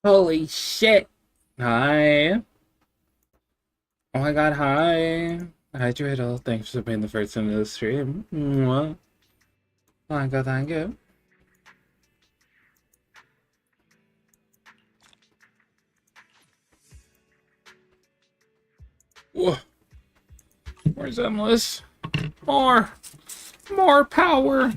Holy shit. Hi. Oh my god, hi. Hi, Dreidel. Thanks for being the first into the stream. Mwah. Thank you, thank you. Whoa. Where's Endless? More! More power!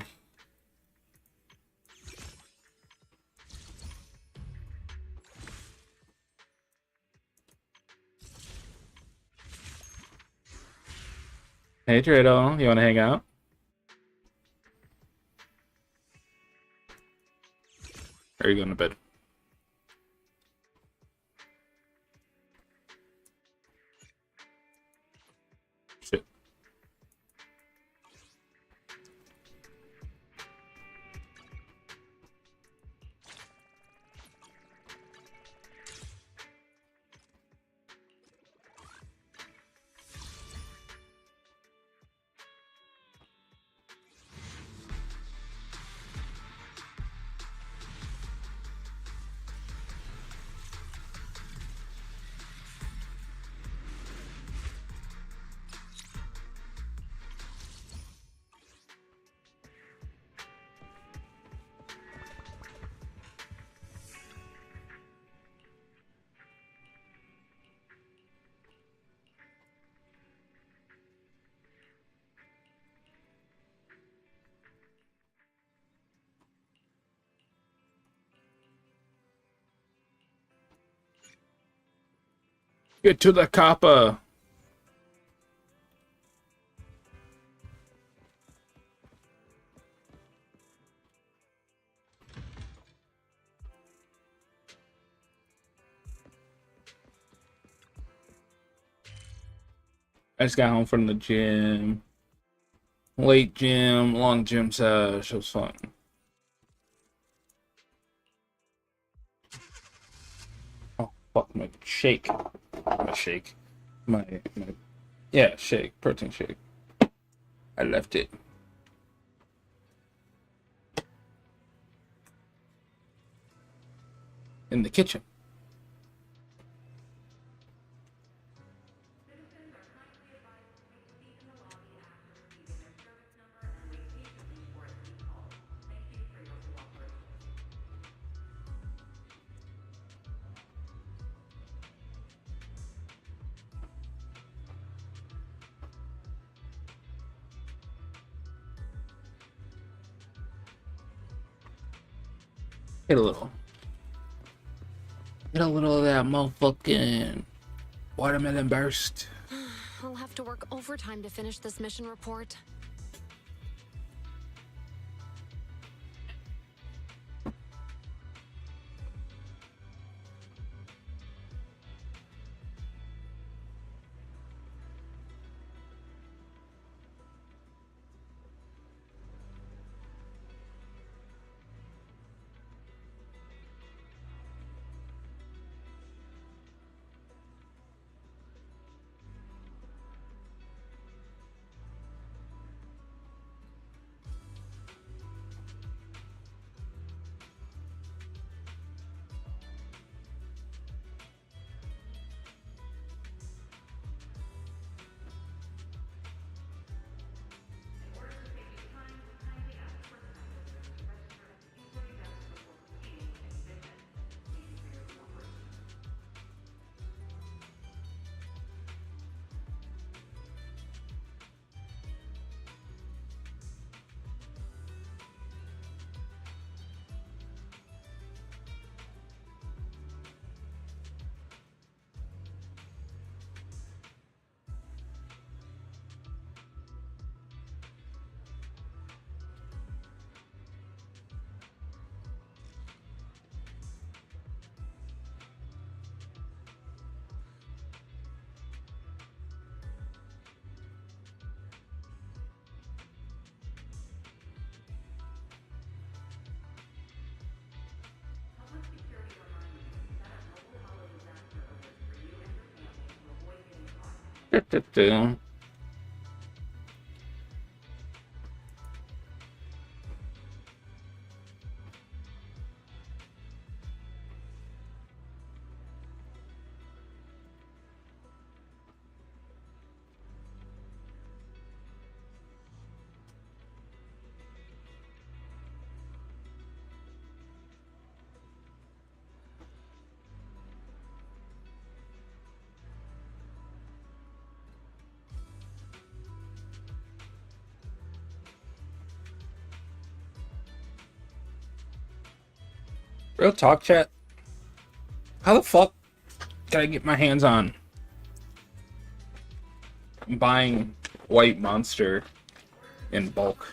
Hey, Dreidel. You wanna hang out? Or are you going to bed? Shit. Get to the copper! I just got home from the gym. Late gym, long gym sesh. It was fun. Oh, fuck, my shake. My shake. My yeah, shake. Protein shake. I left it in the kitchen. Get a little. Get a little of that motherfucking watermelon burst. I'll have to work overtime to finish this mission report. Real talk, chat. How the fuck can I get my hands on buying White Monster in bulk?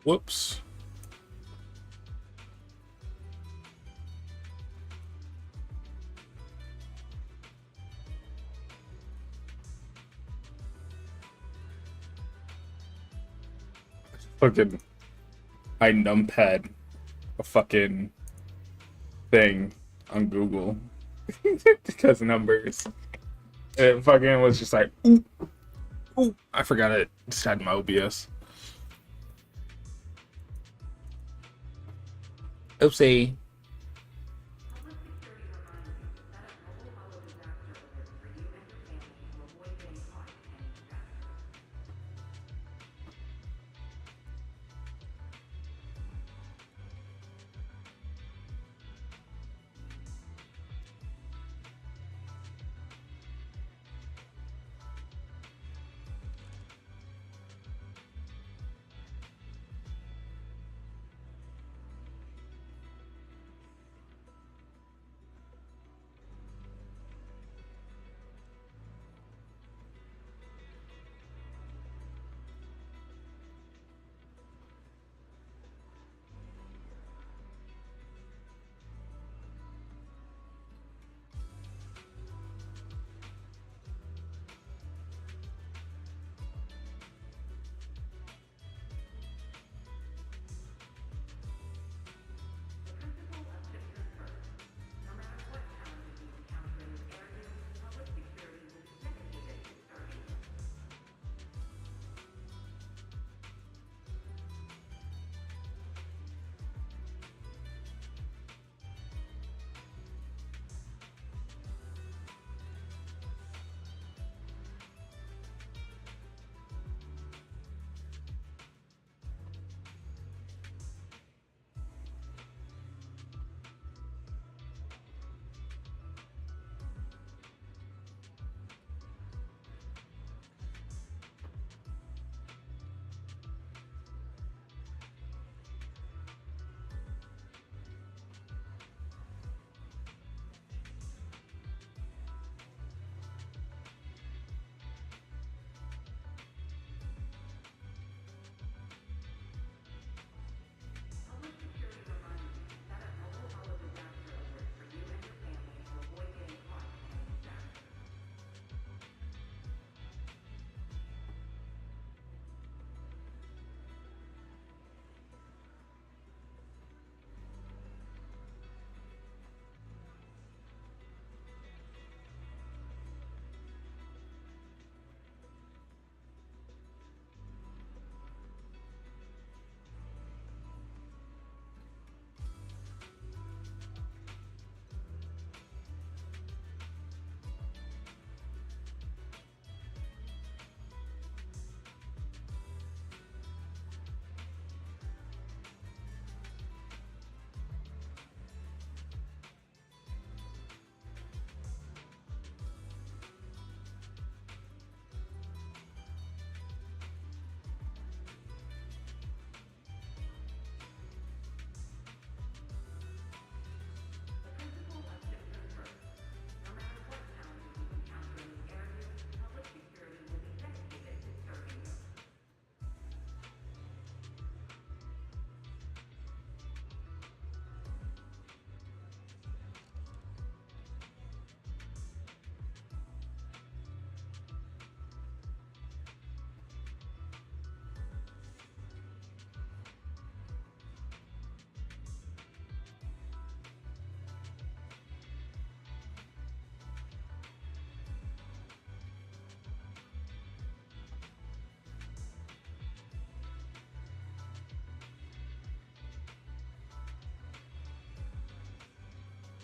Whoops. Fucking, I numpad a fucking thing on Google because numbers. And it fucking was just like, ooh, ooh. I forgot it. Just had my OBS. Oopsie.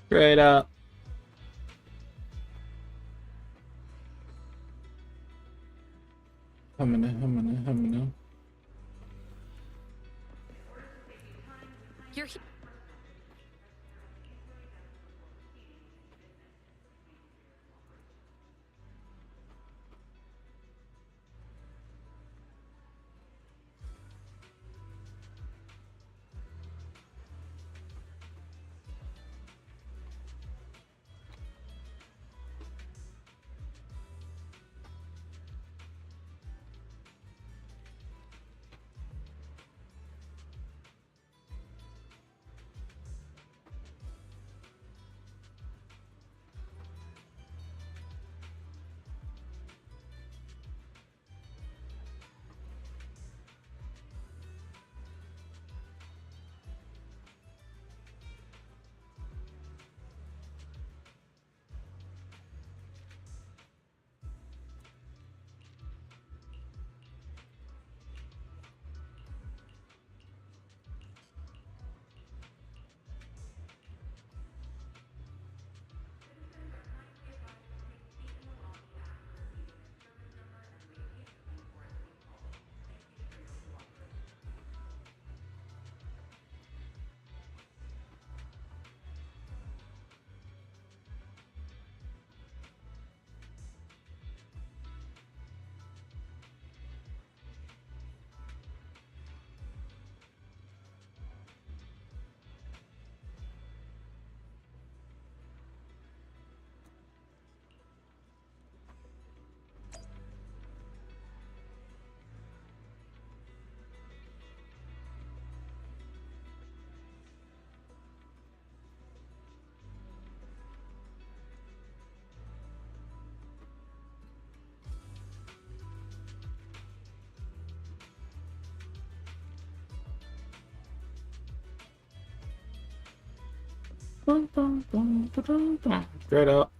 Straight up. Humana. You're Straight up.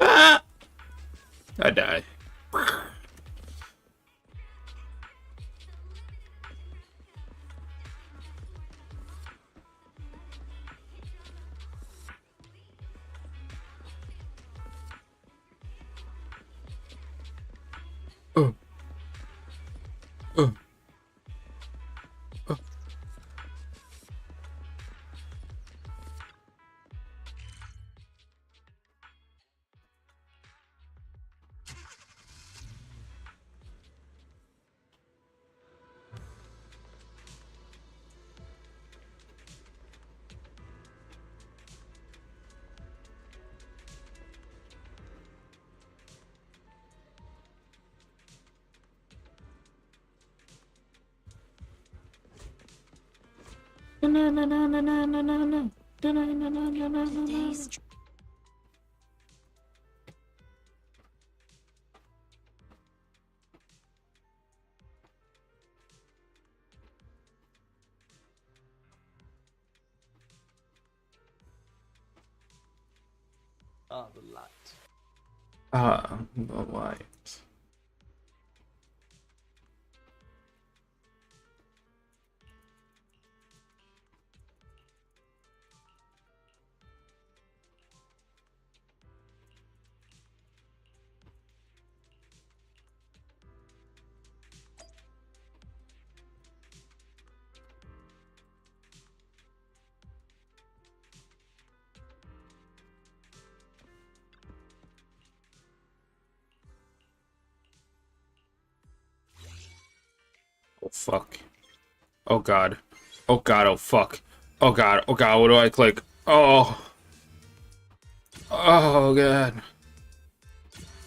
Ah! I die. Oh. Oh. Oh. today's Ah, the light. Ah, the light. fuck. Oh god. Oh god, oh fuck. Oh god, what do I click? Oh. Oh god.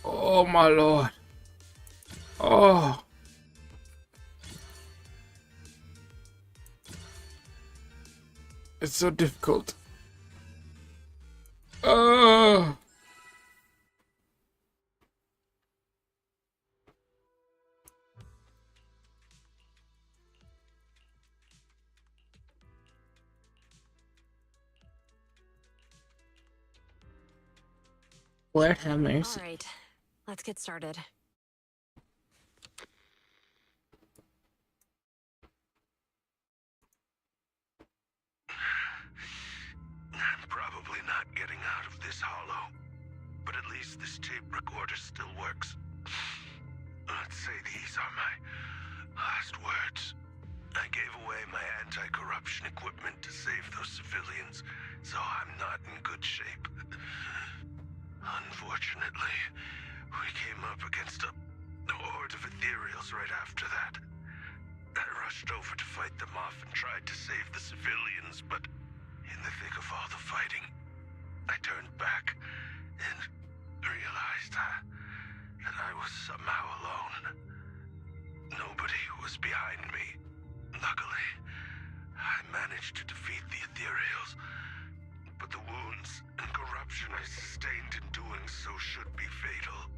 Oh my lord. Oh. It's so difficult. Oh. Lord have mercy. All right, let's get started. I'm probably not getting out of this hollow, but at least this tape recorder still works. Let's say these are my last words. I gave away my anti-corruption equipment to save those civilians, so I'm not in good shape. Unfortunately, we came up against a horde of ethereals right after that. I rushed over to fight them off and tried to save the civilians, but in the thick of all the fighting, I turned back and realized that I was somehow alone. Nobody was behind me. Luckily, I managed to defeat the ethereals, but the wounds and corruption I sustained in doing so should be fatal.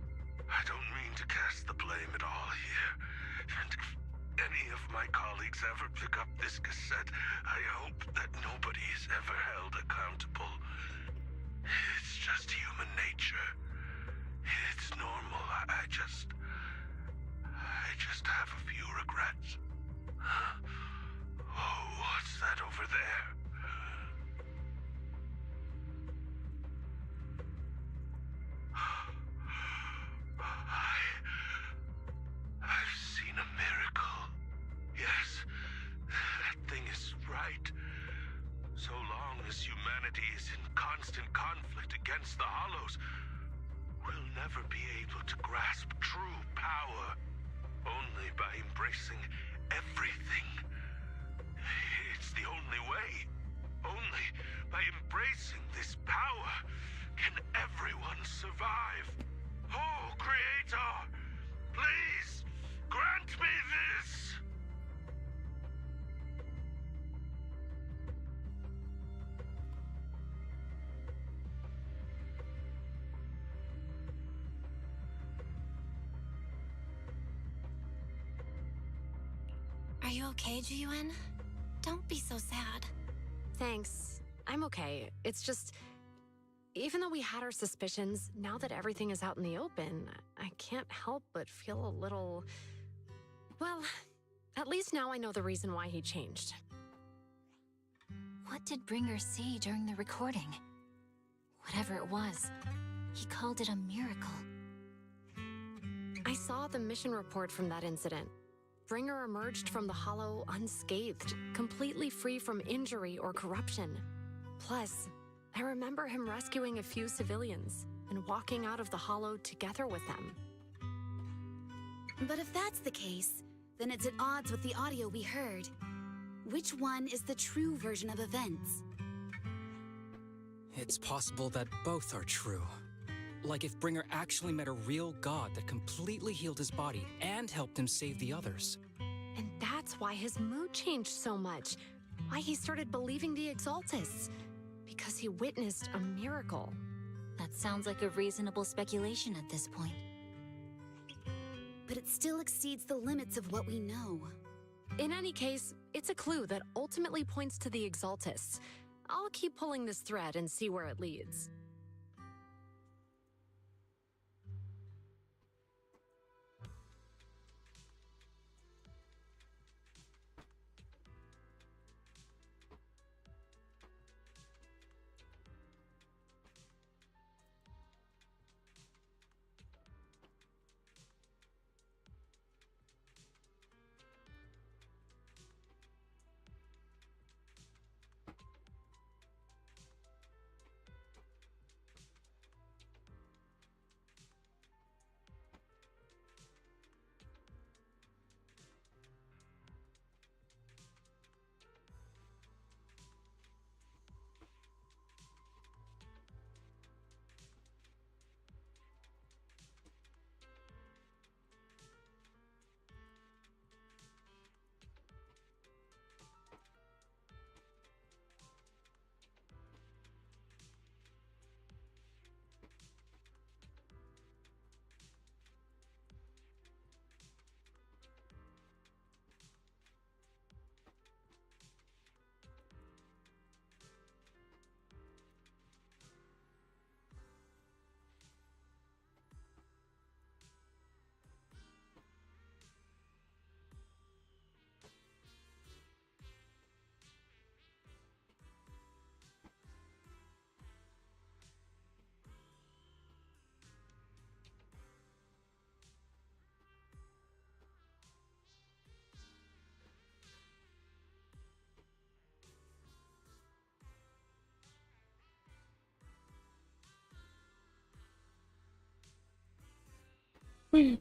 I don't mean to cast the blame at all here, and if any of my colleagues ever pick up this cassette, I hope that nobody is ever held accountable. It's just human nature. It's normal. I just have a few regrets. Oh, what's that over there? I've seen a miracle. Yes, that thing is right. So long as humanity is in constant conflict against the Hollows, we'll never be able to grasp true power. Only by embracing everything. It's the only way. Only by embracing this power can everyone survive. Oh, Creator, please grant me this. Are you okay, Ji-Yuen? Don't be so sad. Thanks. I'm okay. It's just, even though we had our suspicions, now that everything is out in the open, I can't help but feel a little... Well, at least now I know the reason why he changed. What did Bringer see during the recording? Whatever it was, he called it a miracle. I saw the mission report from that incident. Bringer emerged from the Hollow unscathed, completely free from injury or corruption. Plus, I remember him rescuing a few civilians and walking out of the Hollow together with them. But if that's the case, then it's at odds with the audio we heard. Which one is the true version of events? It's possible that both are true. Like if Bringer actually met a real god that completely healed his body and helped him save the others. And that's why his mood changed so much. Why he started believing the Exaltists. Because he witnessed a miracle. That sounds like a reasonable speculation at this point. But it still exceeds the limits of what we know. In any case, it's a clue that ultimately points to the Exaltists. I'll keep pulling this thread and see where it leads. Whee.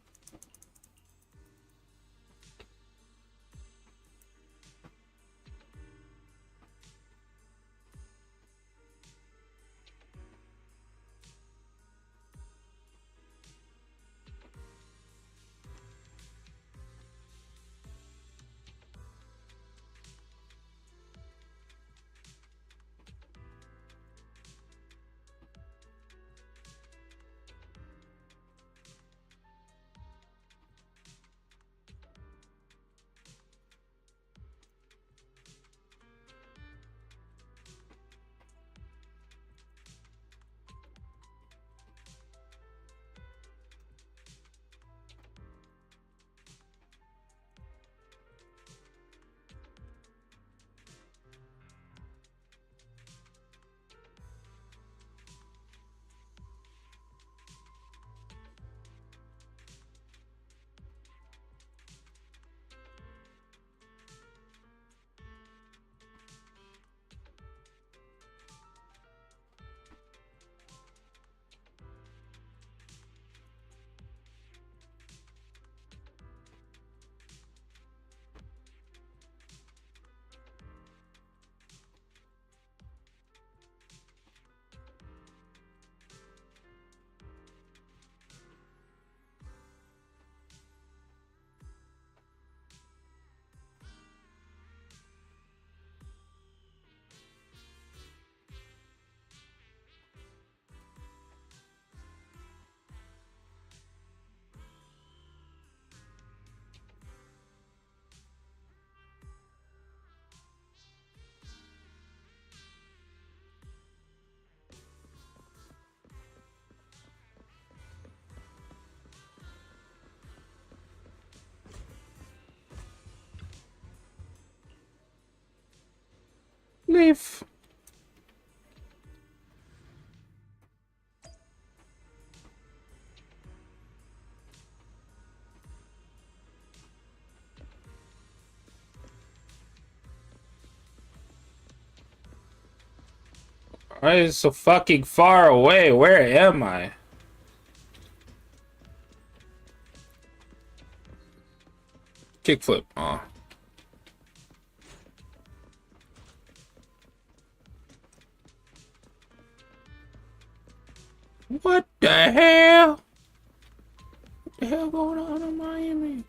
Leave. Why is it so fucking far away? Where am I? Kickflip. Aw. What the hell? What the hell going on in Miami?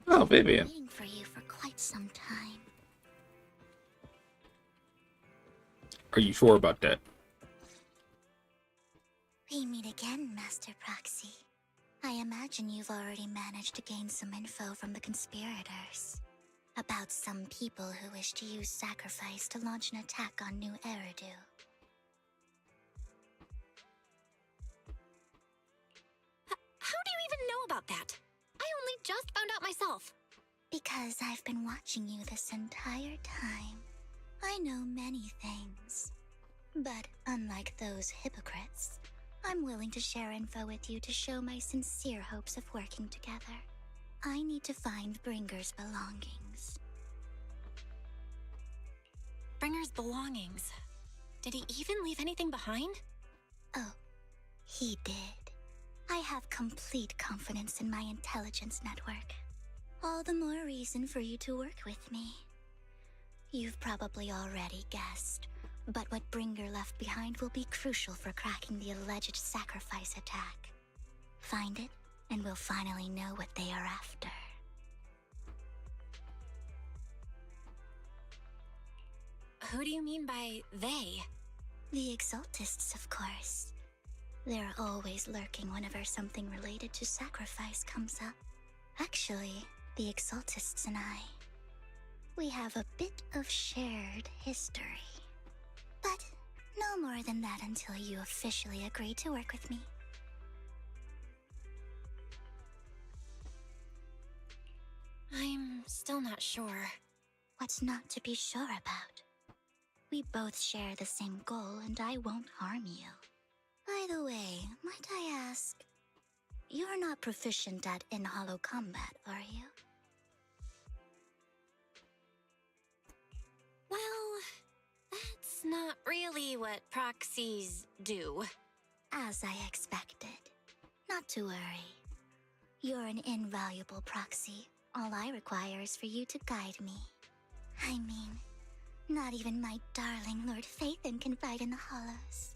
Oh, Vivian. Waiting for you for quite some time. Are you sure about that? We meet again, Master Proxy. I imagine you've already managed to gain some info from the conspirators. About some people who wish to use sacrifice to launch an attack on New Eridu. How do you even know about that? I only just found out myself. Because I've been watching you this entire time. I know many things. But unlike those hypocrites, I'm willing to share info with you to show my sincere hopes of working together. I need to find Bringer's belongings. Bringer's belongings. Did he even leave anything behind? Oh, he did. I have complete confidence in my intelligence network. All the more reason for you to work with me. You've probably already guessed, but what Bringer left behind will be crucial for cracking the alleged sacrifice attack. Find it, and we'll finally know what they are after. Who do you mean by they? The Exaltists, of course. They're always lurking whenever something related to sacrifice comes up. Actually, the Exaltists and I, we have a bit of shared history. But no more than that until you officially agree to work with me. I'm still not sure. What's not to be sure about? We both share the same goal, and I won't harm you. By the way, might I ask, you're not proficient at in-hollow combat, are you? Well, that's not really what proxies do. As I expected. Not to worry. You're an invaluable proxy. All I require is for you to guide me. I mean, not even my darling Lord Phaethon can fight in the hollows.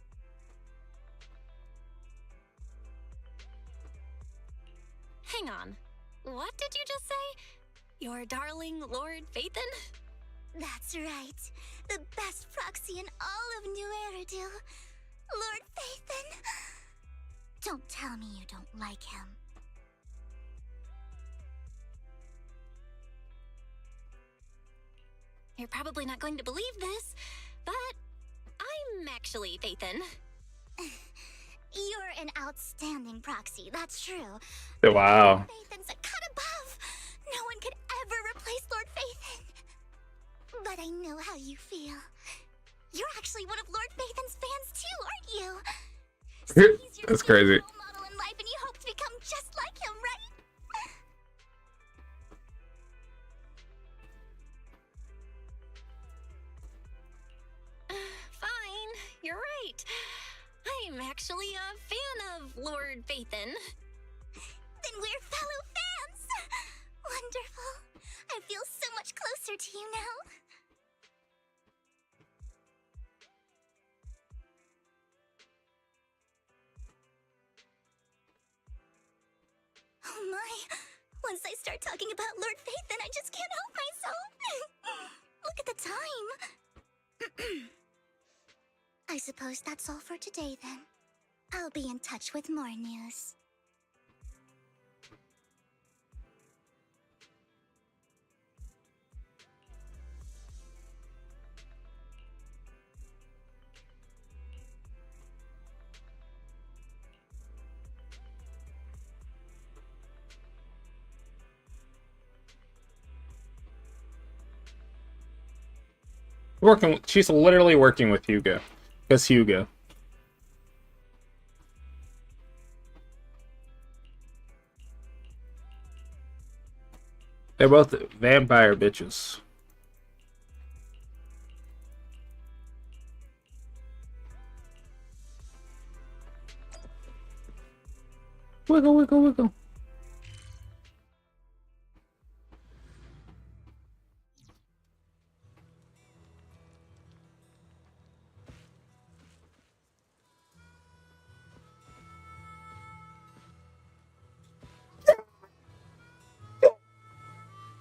Hang on. What did you just say? Your darling Lord Phaethon? That's right. The best proxy in all of New Eridu. Lord Phaethon. Don't tell me you don't like him. You're probably not going to believe this, but I'm actually Phaethon. You're an outstanding proxy, that's true. Wow. Lord Phaethon's a cut above. No one could ever replace Lord Phaethon. But I know how you feel. You're actually one of Lord Phaethon's fans too, aren't you? So he's your That's favorite crazy. role model in life, and you hope to become just like him, right? Fine, you're right. I'm actually a fan of Lord Phaethon. Then we're fellow fans! Wonderful. I feel so much closer to you now. Oh my! Once I start talking about Lord Phaethon, I just can't help myself! Look at the time! I suppose that's all for today then. I'll be in touch with more news. She's literally working with Hugo. Because Hugo. They're both vampire bitches. Wiggle, wiggle, wiggle.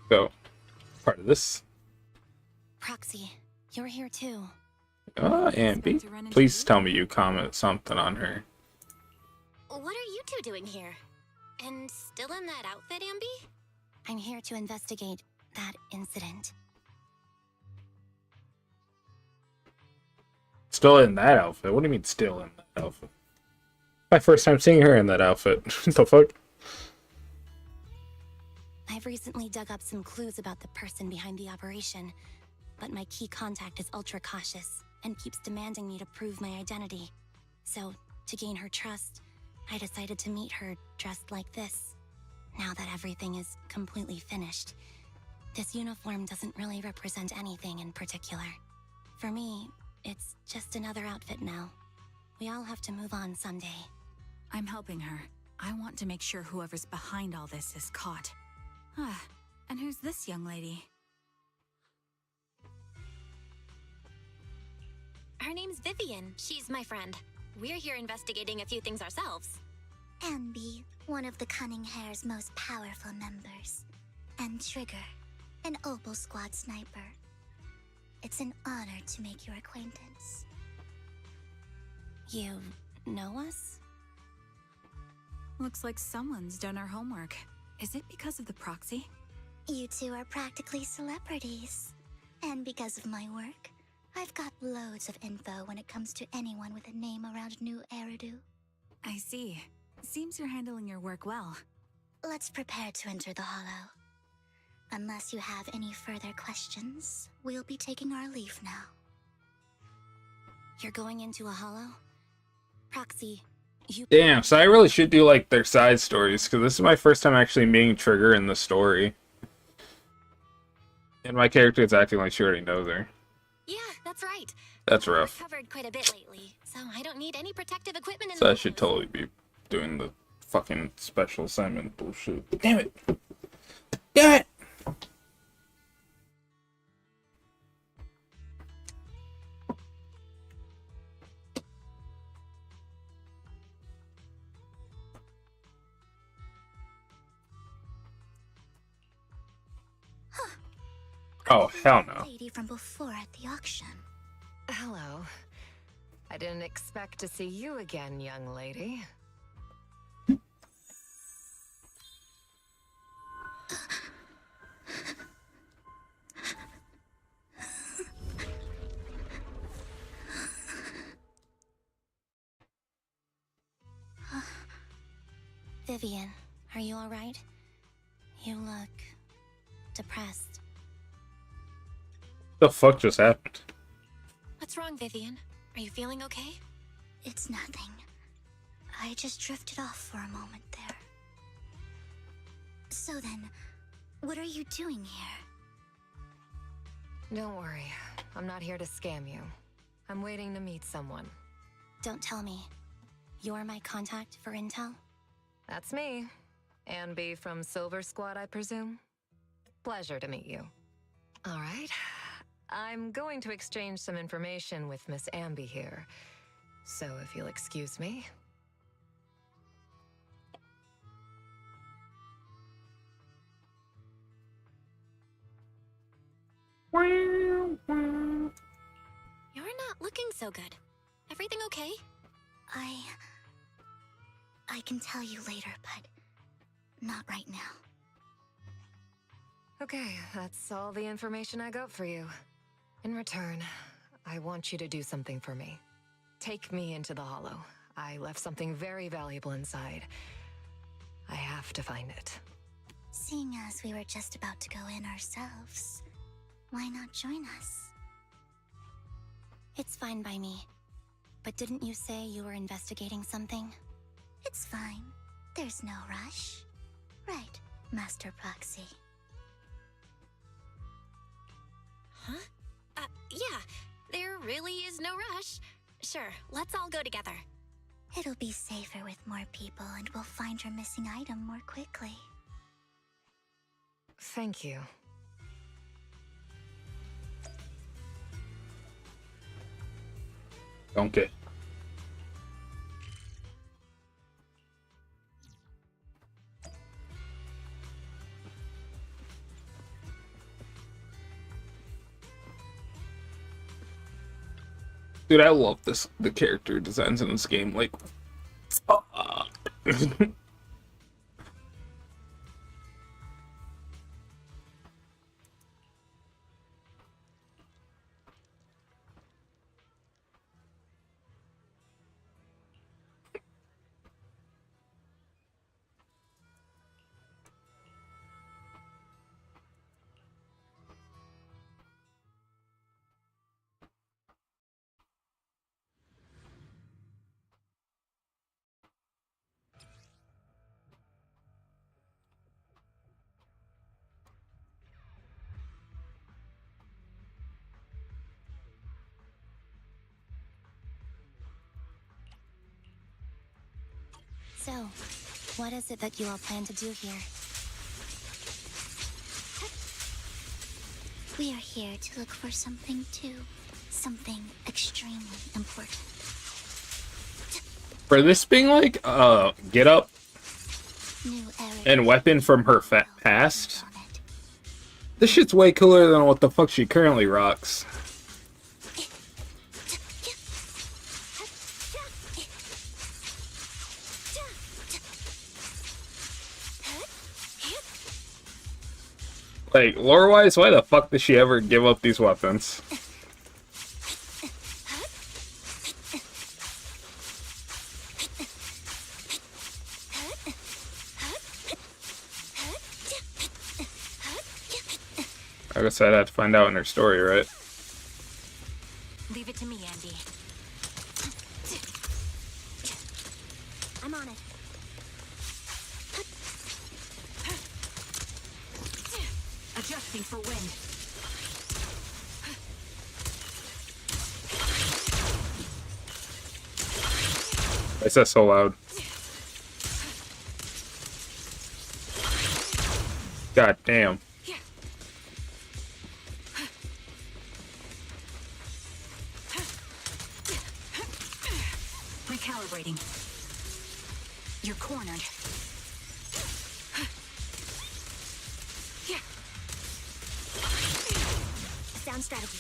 Go. Part of this. Proxy, you're here too. Ambi. Please tell me you comment something on her. What are you two doing here? And still in that outfit, Ambi? I'm here to investigate that incident. Still in that outfit? What do you mean still in that outfit? My first time seeing her in that outfit. What the fuck? I've recently dug up some clues about the person behind the operation, but my key contact is ultra cautious and keeps demanding me to prove my identity. So, to gain her trust, I decided to meet her dressed like this. Now that everything is completely finished, this uniform doesn't really represent anything in particular. For me, it's just another outfit now. We all have to move on someday. I'm helping her. I want to make sure whoever's behind all this is caught. Ah, and who's this young lady? Her name's Vivian. She's my friend. We're here investigating a few things ourselves. Ambi, one of the Cunning Hair's most powerful members. And Trigger, an Opal Squad sniper. It's an honor to make your acquaintance. You know us? Looks like someone's done our homework. Is it because of the proxy? You two are practically celebrities. And because of my work, I've got loads of info when it comes to anyone with a name around New Eridu. I see. Seems you're handling your work well. Let's prepare to enter the Hollow. Unless you have any further questions, we'll be taking our leave now. You're going into a Hollow? Proxy, you... Damn, so I really should do like their side stories, because this is my first time actually meeting Trigger in the story. And my character is acting like she already knows her. Yeah, that's That's right. That's I've rough. recovered quite a bit lately, so I don't need any protective equipment in So the I should office. totally be doing the fucking special assignment bullshit. Damn it! Damn it! Oh, hell no. Lady from before at the auction. Hello. I didn't expect to see you again, young lady. Vivian, are you alright? You look depressed. The fuck just happened? What's wrong, Vivian? Are you feeling okay? It's nothing. I just drifted off for a moment there. So then, what are you doing here? Don't worry. I'm not here to scam you. I'm waiting to meet someone. Don't tell me. You're my contact for intel? That's me. Anby from Silver Squad, I presume? Pleasure to meet you. All right. I'm going to exchange some information with Miss Anby here. So if you'll excuse me. You're not looking so good. Everything okay? I can tell you later, but not right now. Okay, that's all the information I got for you. In return, I want you to do something for me. Take me into the Hollow. I left something very valuable inside. I have to find it. Seeing as we were just about to go in ourselves, why not join us? It's fine by me. But didn't you say you were investigating something? It's fine. There's no rush. Right, Master Proxy. Huh? Yeah. There really is no rush. Sure, let's all go together. It'll be safer with more people and we'll find your missing item more quickly. Thank you. Okay. Dude, I love the character designs in this game. Like, So, what is it that you all plan to do here? We are here to look for something too. Something extremely important. for this being like get up New era and weapon from her past, this shit's way cooler than what the fuck she currently rocks. Like, lore-wise, why the fuck does she ever give up these weapons? I guess I'd have to find out in her story, right? Leave it to me, Andy. I'm on it. Adjusting for wind. Why is that so loud? God damn. Recalibrating. You're cornered. Sound strategy.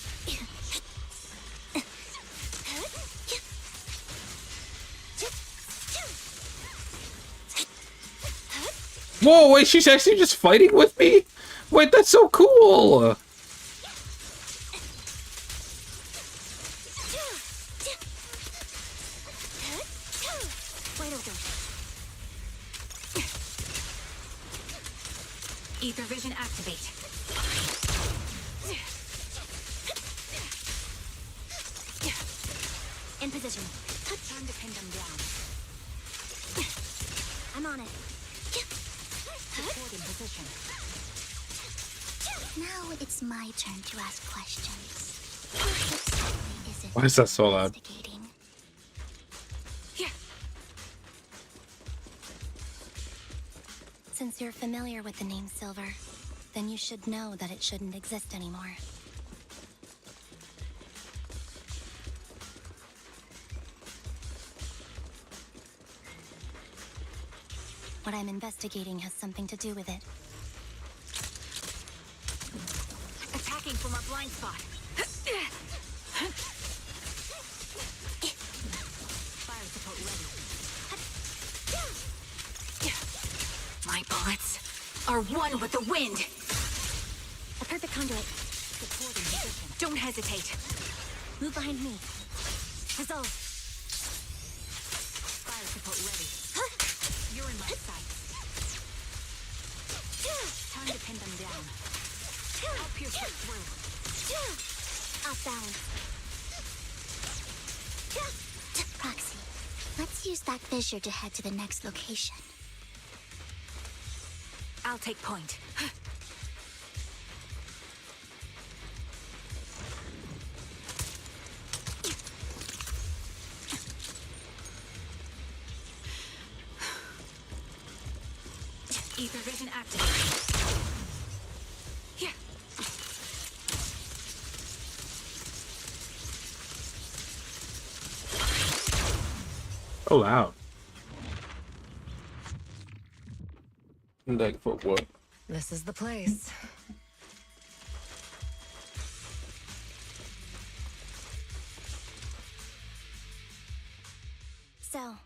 Whoa, wait, she's actually just fighting with me? Wait, that's so cool! Wide open. Ether vision activate. In position. Time to pin them down. I'm on it. Support in position. Now it's my turn to ask questions. What exactly is it Why is that so loud? investigating? Since you're familiar with the name Silver, then you should know that it shouldn't exist anymore. What I'm investigating has something to do with it. Attacking from our blind spot. Fire support ready. My bullets are one with the wind. A perfect conduit. Supporting position. Don't hesitate. Move behind me. Resolve. Fire support ready. You're in my sight. Time to pin them down. I'll pierce right through. Off balance. Proxy, let's use that fissure to head to the next location. I'll take point. Ether vision activated. Yeah. So loud. Like, for what? This is the place. So,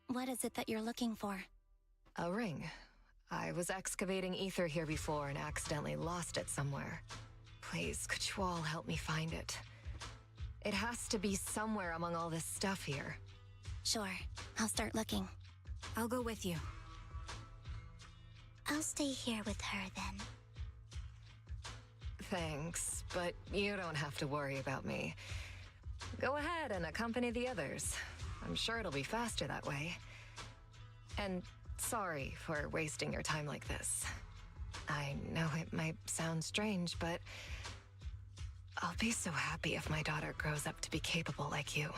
what is it that you're looking for? A ring. I was excavating ether here before and accidentally lost it somewhere. Please, could you all help me find it? It has to be somewhere among all this stuff here. Sure, I'll start looking. I'll go with you. I'll stay here with her then. Thanks, but you don't have to worry about me. Go ahead and accompany the others. I'm sure it'll be faster that way. And sorry for wasting your time like this. I know it might sound strange, but I'll be so happy if my daughter grows up to be capable like you.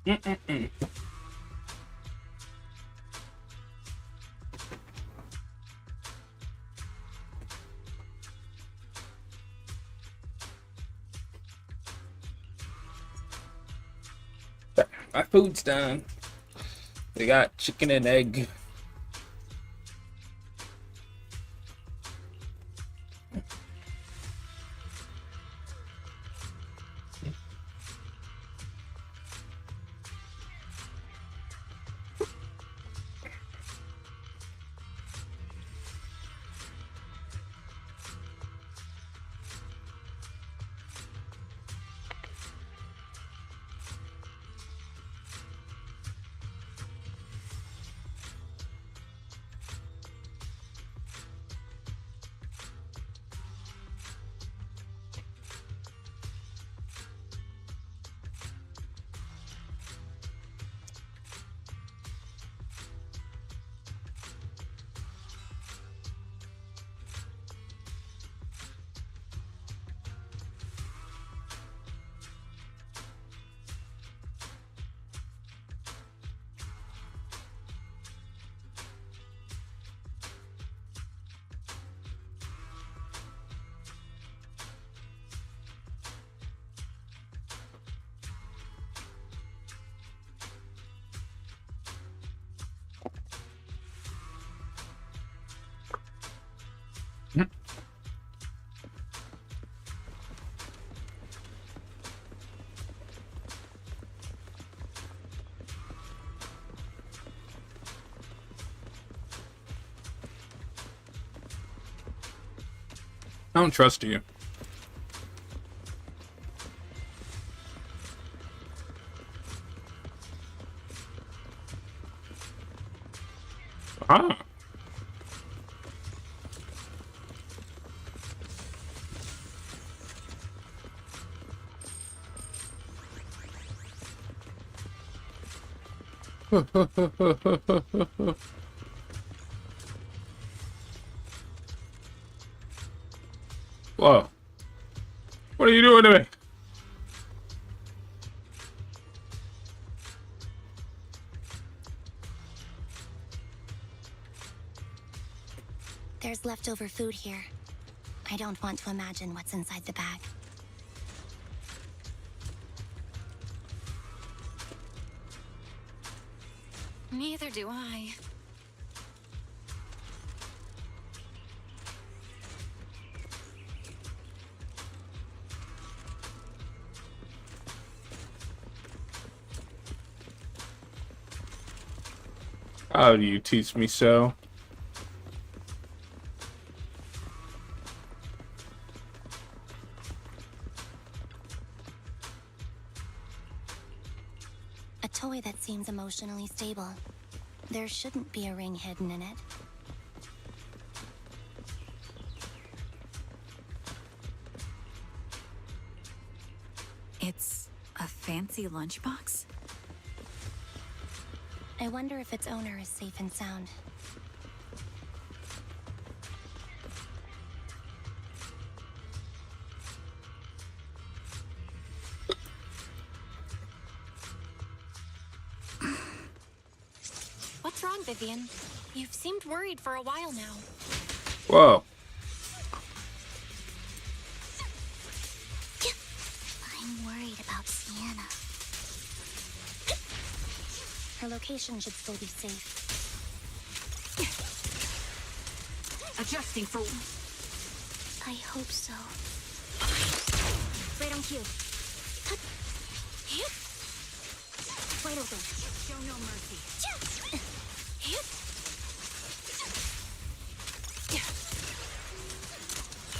Mm-mm-mm. My food's done. They got chicken and egg. I don't trust you. Ah. Whoa. What are you doing to me? There's leftover food here. I don't want to imagine what's inside the bag. Neither do I. How do you teach me so? A toy that seems emotionally stable. There shouldn't be a ring hidden in it. It's a fancy lunchbox? I wonder if its owner is safe and sound. What's wrong, Vivian? You've seemed worried for a while now. Whoa. I'm worried about Sienna. Her location should still be safe. Adjusting for... I hope so. Right on cue. Wide open. Show no mercy.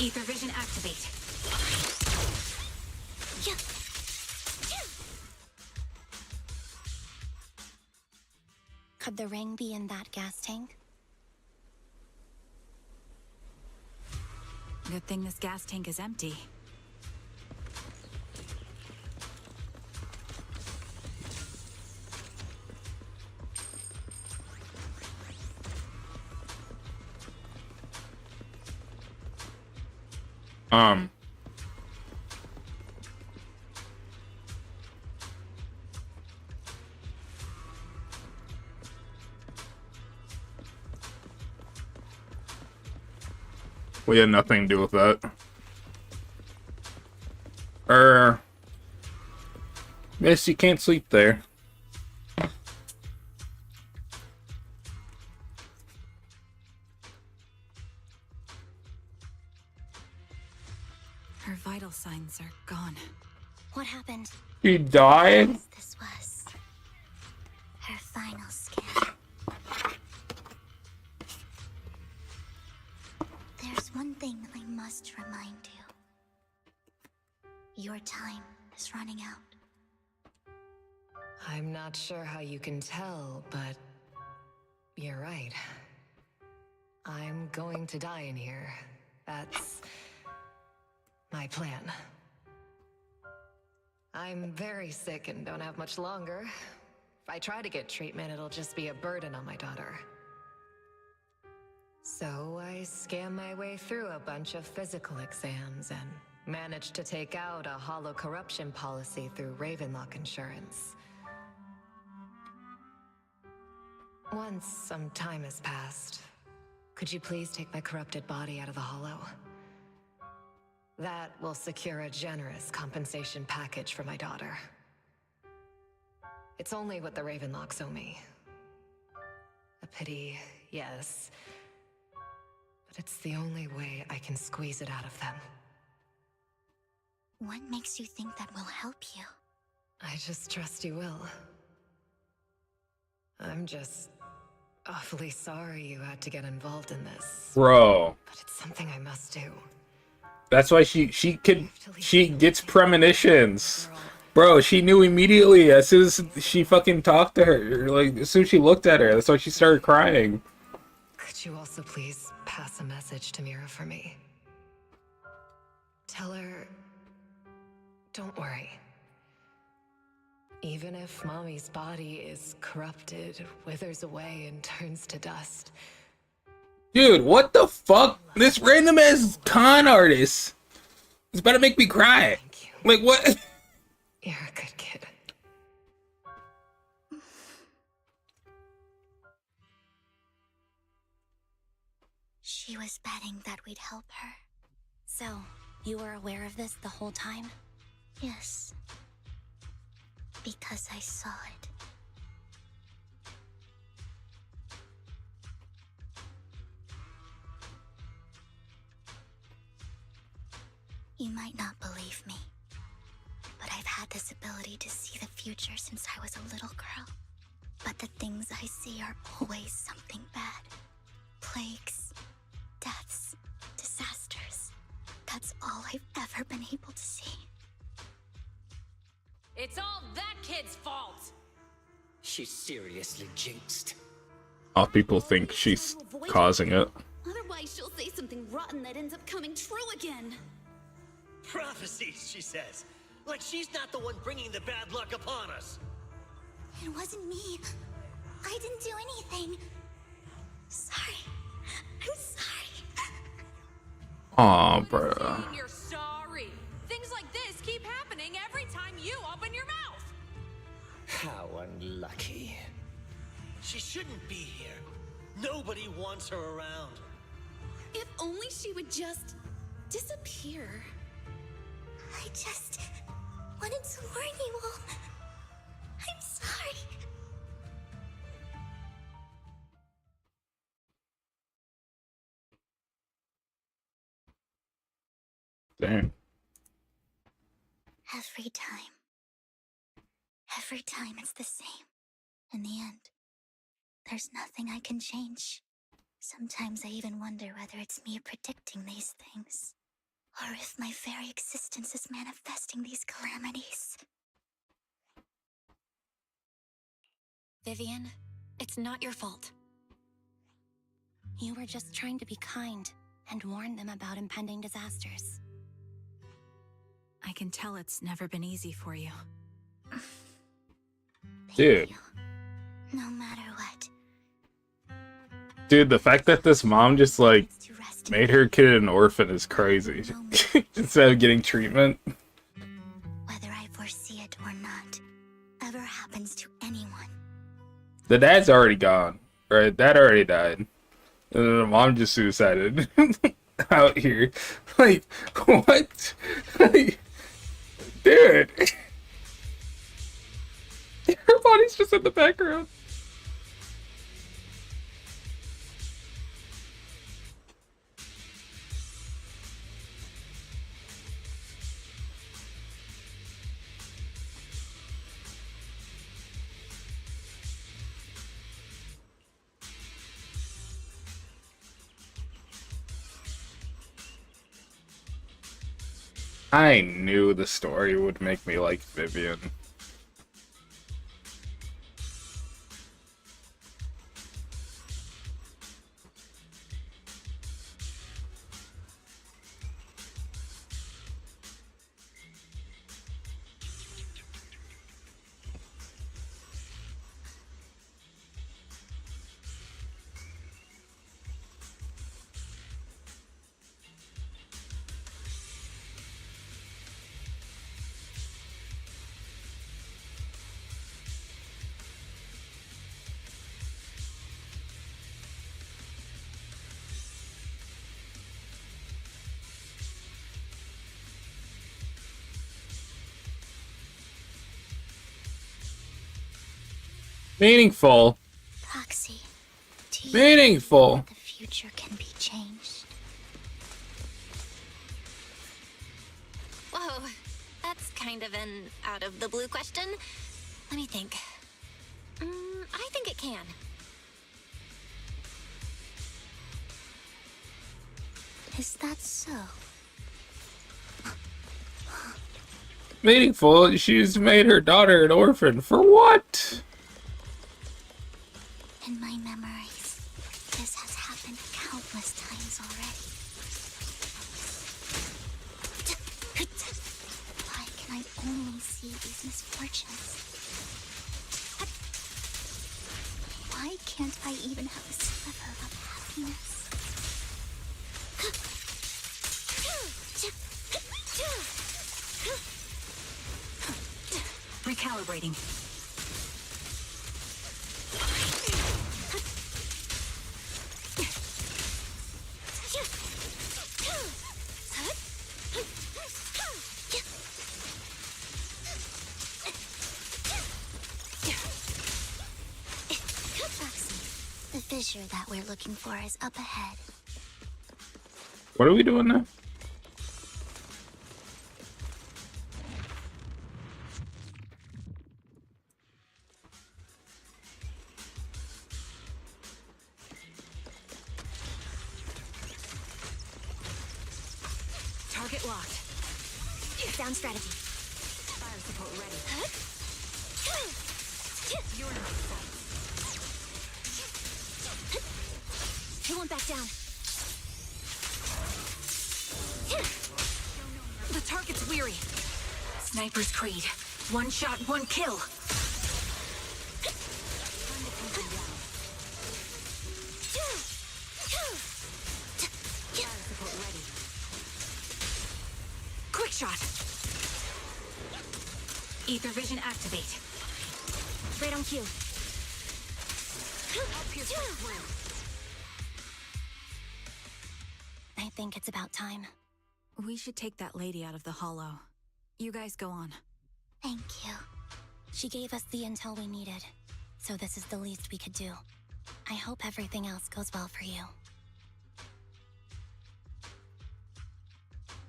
Ether vision activate. Could the ring be in that gas tank? Good thing this gas tank is empty. We had nothing to do with that. Miss, you can't sleep there. Her vital signs are gone. What happened? She died? This was her final scan. There's one thing I must remind you. Your time is running out. I'm not sure how you can tell, but you're right. I'm going to die in here. That's my plan. I'm very sick and don't have much longer. If I try to get treatment, it'll just be a burden on my daughter. So I scam my way through a bunch of physical exams and managed to take out a hollow corruption policy through Ravenlock Insurance. Once some time has passed, could you please take my corrupted body out of the hollow? That will secure a generous compensation package for my daughter. It's only what the Ravenlocks owe me. A pity, yes. But it's the only way I can squeeze it out of them. What makes you think that will help you? I just trust you will. I'm just awfully sorry you had to get involved in this. Bro. But it's something I must do. That's why she gets premonitions. Bro, she knew immediately as soon as she fucking talked to her. Like, as soon as she looked at her, that's why she started crying. Could you also please pass a message to Mira for me? Tell her, don't worry. Even if Mommy's body is corrupted, withers away, and turns to dust. Dude, what the fuck? This random ass con artist is about to make me cry. Thank you. Like, what? You're a good kid. She was betting that we'd help her. So, you were aware of this the whole time? Yes. Because I saw it. You might not believe me, but I've had this ability to see the future since I was a little girl. But the things I see are always something bad. Plagues, deaths, disasters. That's all I've ever been able to see. It's all that kid's fault! She's seriously jinxed. All people think she's causing it. Otherwise, she'll say something rotten that ends up coming true again. Prophecies, she says. Like she's not the one bringing the bad luck upon us. It wasn't me. I didn't do anything. Sorry. I'm sorry. Aw, bro. Saying you're sorry. Things like this keep happening every time you open your mouth. How unlucky. She shouldn't be here. Nobody wants her around. If only she would just disappear. I just wanted to warn you all. I'm sorry. Damn. Every time. Every time it's the same. In the end, there's nothing I can change. Sometimes I even wonder whether it's me predicting these things, or if my very existence is manifesting these calamities. Vivian, it's not your fault. You were just trying to be kind and warn them about impending disasters. I can tell it's never been easy for you. Dude. You. No matter what. Dude, the fact that this mom just, like, It's to rest made her kid an orphan is crazy. Instead of getting treatment. whether I foresee it or not, ever happens to anyone. The dad's already gone, right? Dad already died. And the mom just suicided. out here. Like, what? Like, dude. Her body's just in the background. I knew the story would make me like Vivian. Meaningful. Proxy, do you Meaningful. think the future can be changed? Whoa, that's kind of an out of the blue question. Let me think. I think it can. Is that so? Meaningful. She's made her daughter an orphan. For what? In my memories, this has happened countless times already. Why can I only see these misfortunes? Why can't I even have a sliver of happiness? Recalibrating. The fissure that we're looking for is up ahead. What are we doing now? Target locked. Down strategy. Fire support ready. You're in my sights. He won't back down. The target's weary. Sniper's Creed. One shot, one kill. Fire support ready. Quick shot. Ether vision activate. Right on cue. I'll pierce right through. I think it's about time. We should take that lady out of the hollow. You guys go on. Thank you. She gave us the intel we needed, so this is the least we could do. I hope everything else goes well for you.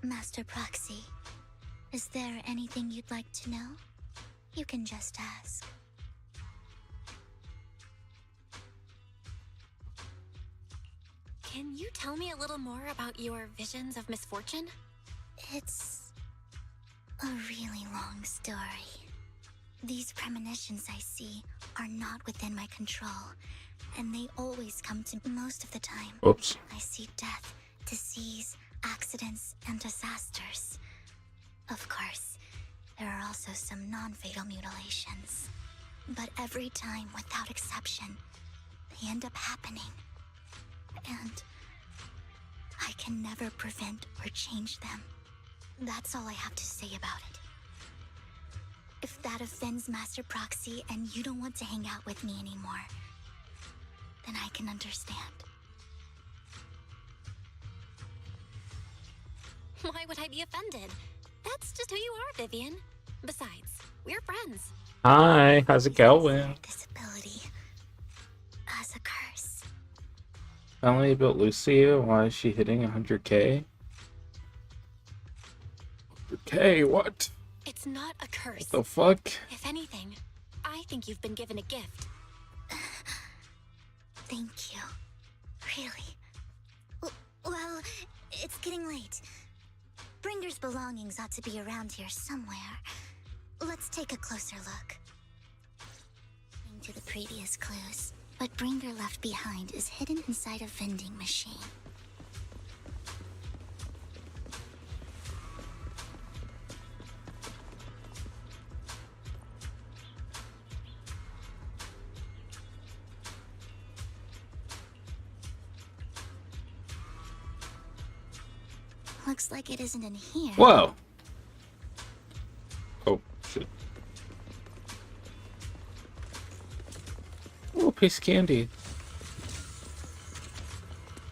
Master Proxy, is there anything you'd like to know? You can just ask. Can you tell me a little more about your visions of misfortune? It's a really long story. These premonitions I see are not within my control, and they always come to me most of the time. Oops. I see death, disease, accidents, and disasters. Of course, there are also some non-fatal mutilations. But every time, without exception, they end up happening. And I can never prevent or change them. That's all I have to say about it. If that offends Master Proxy and you don't want to hang out with me anymore, then I can understand. Why would I be offended? That's just who you are, Vivian. Besides, we're friends. Hi, how's it going? This ability as a curse. Finally built Lucia. Why is she hitting 100k? 100k, what? It's not a curse. The fuck? If anything, I think you've been given a gift. Thank you. Really? Well, it's getting late. Bringer's belongings ought to be around here somewhere. Let's take a closer look. To the previous clues, what Bringer left behind is hidden inside a vending machine. Looks like it isn't in here. Whoa! Oh, shit. Oh, piece of candy.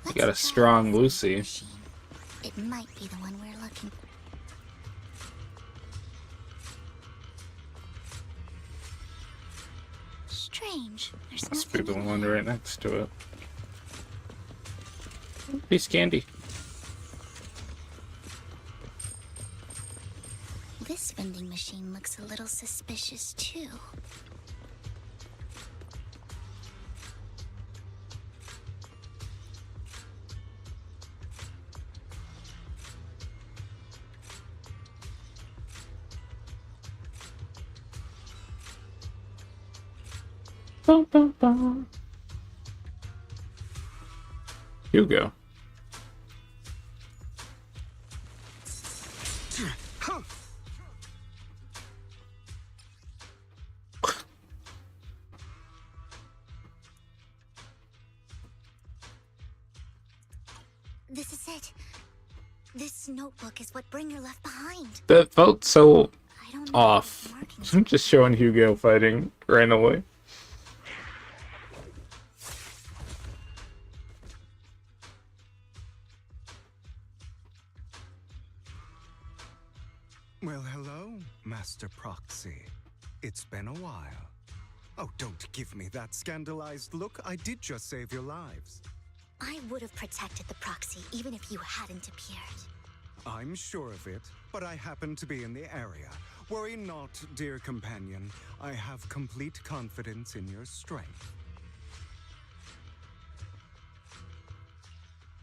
You got a strong Lucy. It might be the one we're looking. Strange. There's Must be nothing the in one here. right next to it. Piece of candy. This vending machine looks a little suspicious too. Bum, bum, bum. Hugo. This is it. This notebook is what Bringer left behind. That felt so I don't know off. what markings I'm just showing Hugo fighting randomly. Well, hello, Master Proxy. It's been a while. Oh, don't give me that scandalized look. I did just save your lives. I would have protected the proxy even if you hadn't appeared. I'm sure of it, but I happen to be in the area. Worry not, dear companion. I have complete confidence in your strength.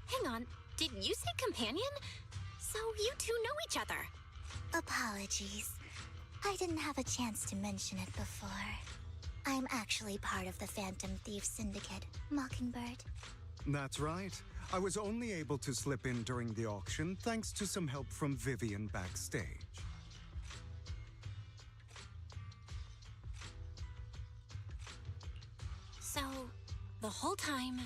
Hang on, did you say companion? So you two know each other. Apologies. I didn't have a chance to mention it before. I'm actually part of the Phantom Thief Syndicate, Mockingbird. That's right. I was only able to slip in during the auction thanks to some help from Vivian backstage. So, the whole time,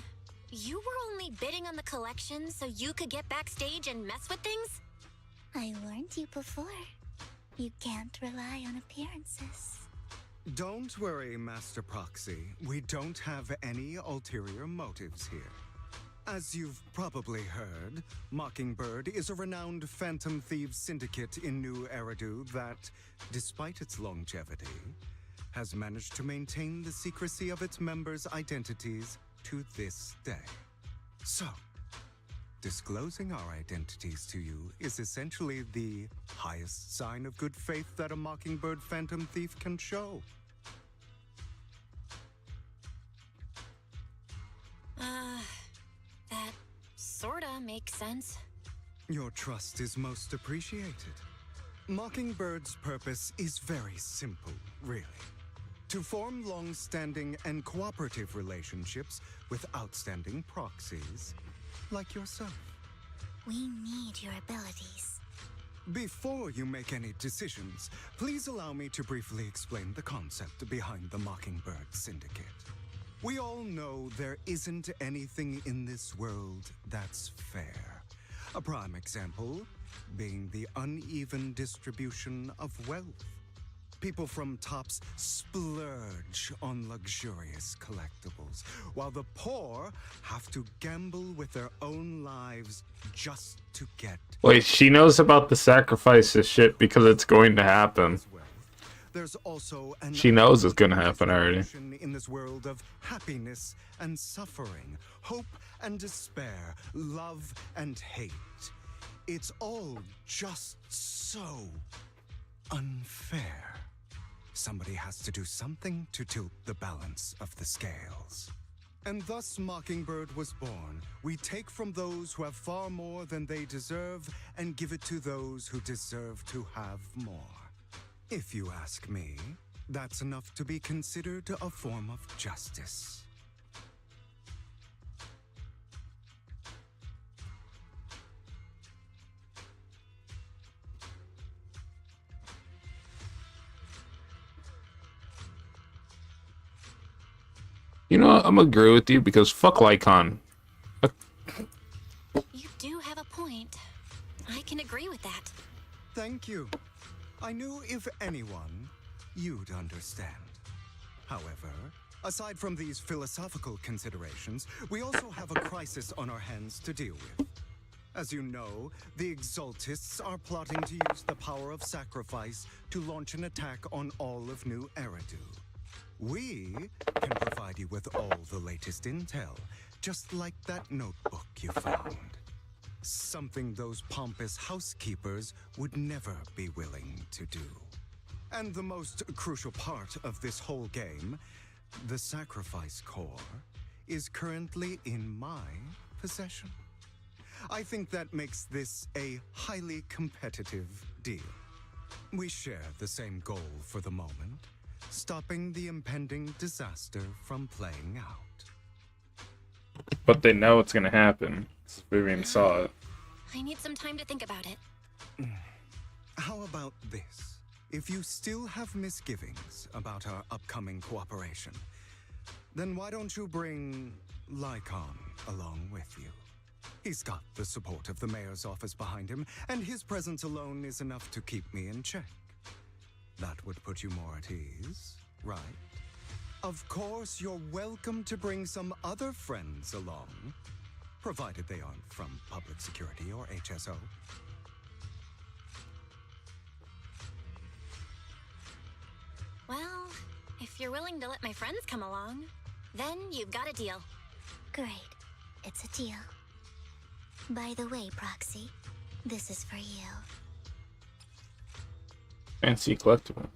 you were only bidding on the collection so you could get backstage and mess with things? I warned you before. You can't rely on appearances. Don't worry, Master Proxy. We don't have any ulterior motives here. As you've probably heard, Mockingbird is a renowned Phantom Thieves syndicate in New Eridu that, despite its longevity, has managed to maintain the secrecy of its members' identities to this day. So, disclosing our identities to you is essentially the highest sign of good faith that a Mockingbird Phantom Thief can show. That sorta makes sense. Your trust is most appreciated. Mockingbird's purpose is very simple, really. To form long-standing and cooperative relationships with outstanding proxies like yourself. We need your abilities. Before you make any decisions, please allow me to briefly explain the concept behind the Mockingbird Syndicate. We all know there isn't anything in this world that's fair. A prime example being the uneven distribution of wealth. People from tops splurge on luxurious collectibles, while the poor have to gamble with their own lives just to get... Wait, she knows about the sacrifices shit because it's going to happen. There's also an She knows it's gonna happen already. in this world of happiness and suffering, hope and despair, love and hate. It's all just so unfair. Somebody has to do something to tilt the balance of the scales. And thus Mockingbird was born. We take from those who have far more than they deserve and give it to those who deserve to have more. If you ask me, that's enough to be considered a form of justice. You know what? I'm gonna agree with you because fuck Lycon. You do have a point. I can agree with that. Thank you. I knew if anyone, you'd understand. However, aside from these philosophical considerations, we also have a crisis on our hands to deal with. As you know, the Exaltists are plotting to use the power of sacrifice to launch an attack on all of New Eridu. We can provide you with all the latest intel, just like that notebook you found. Something those pompous housekeepers would never be willing to do. And the most crucial part of this whole game, the sacrifice core, is currently in my possession. I think that makes this a highly competitive deal. We share the same goal for the moment, stopping the impending disaster from playing out. But they know it's gonna happen. Vivian saw it. I need some time to think about it. How about this? If you still have misgivings about our upcoming cooperation, then why don't you bring Lycon along with you? He's got the support of the mayor's office behind him, and his presence alone is enough to keep me in check. That would put you more at ease, right? Of course, you're welcome to bring some other friends along, provided they aren't from public security or HSO. Well, if you're willing to let my friends come along, then you've got a deal. Great. It's a deal. By the way, Proxy, this is for you. Fancy collectible.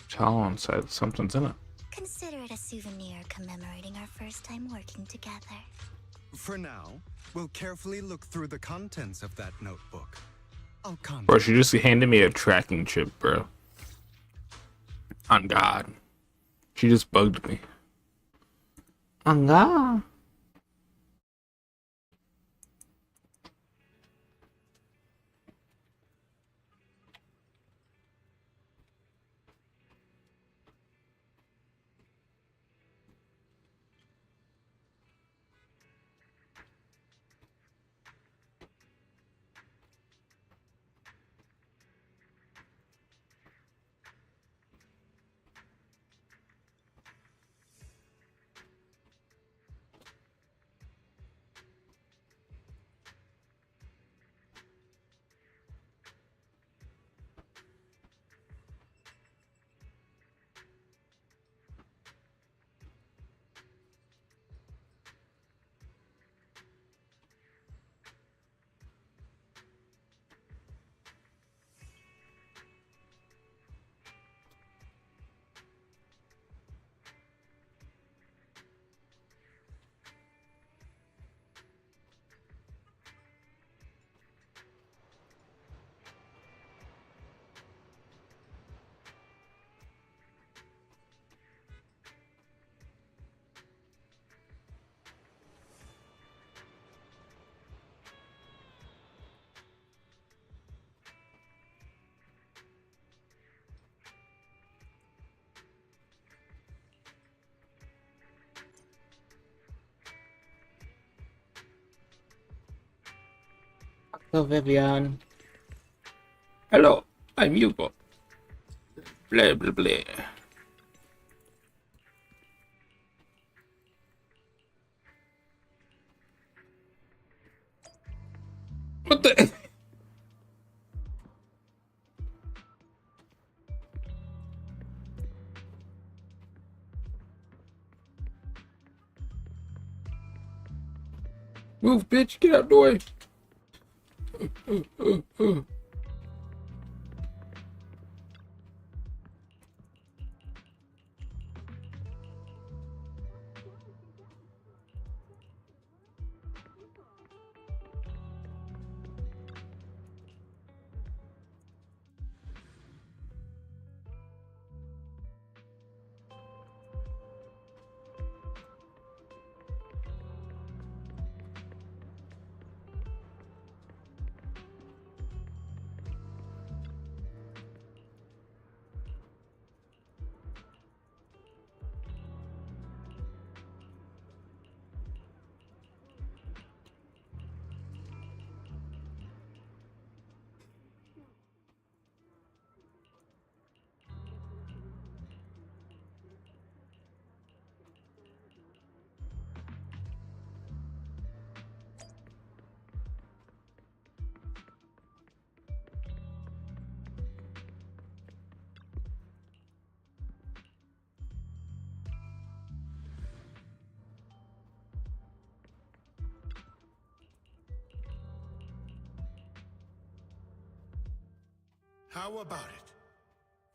Towel inside, something's in it. Consider it a souvenir commemorating our first time working together. For now, we'll carefully look through the contents of that notebook. I'll Bro, she just handed me a tracking chip, bro. On God. She just bugged me. On God. Hello, Vivian. Hello, I'm Hugo. Blah, blah, blah. What the? Move, bitch, get out the way. How about it?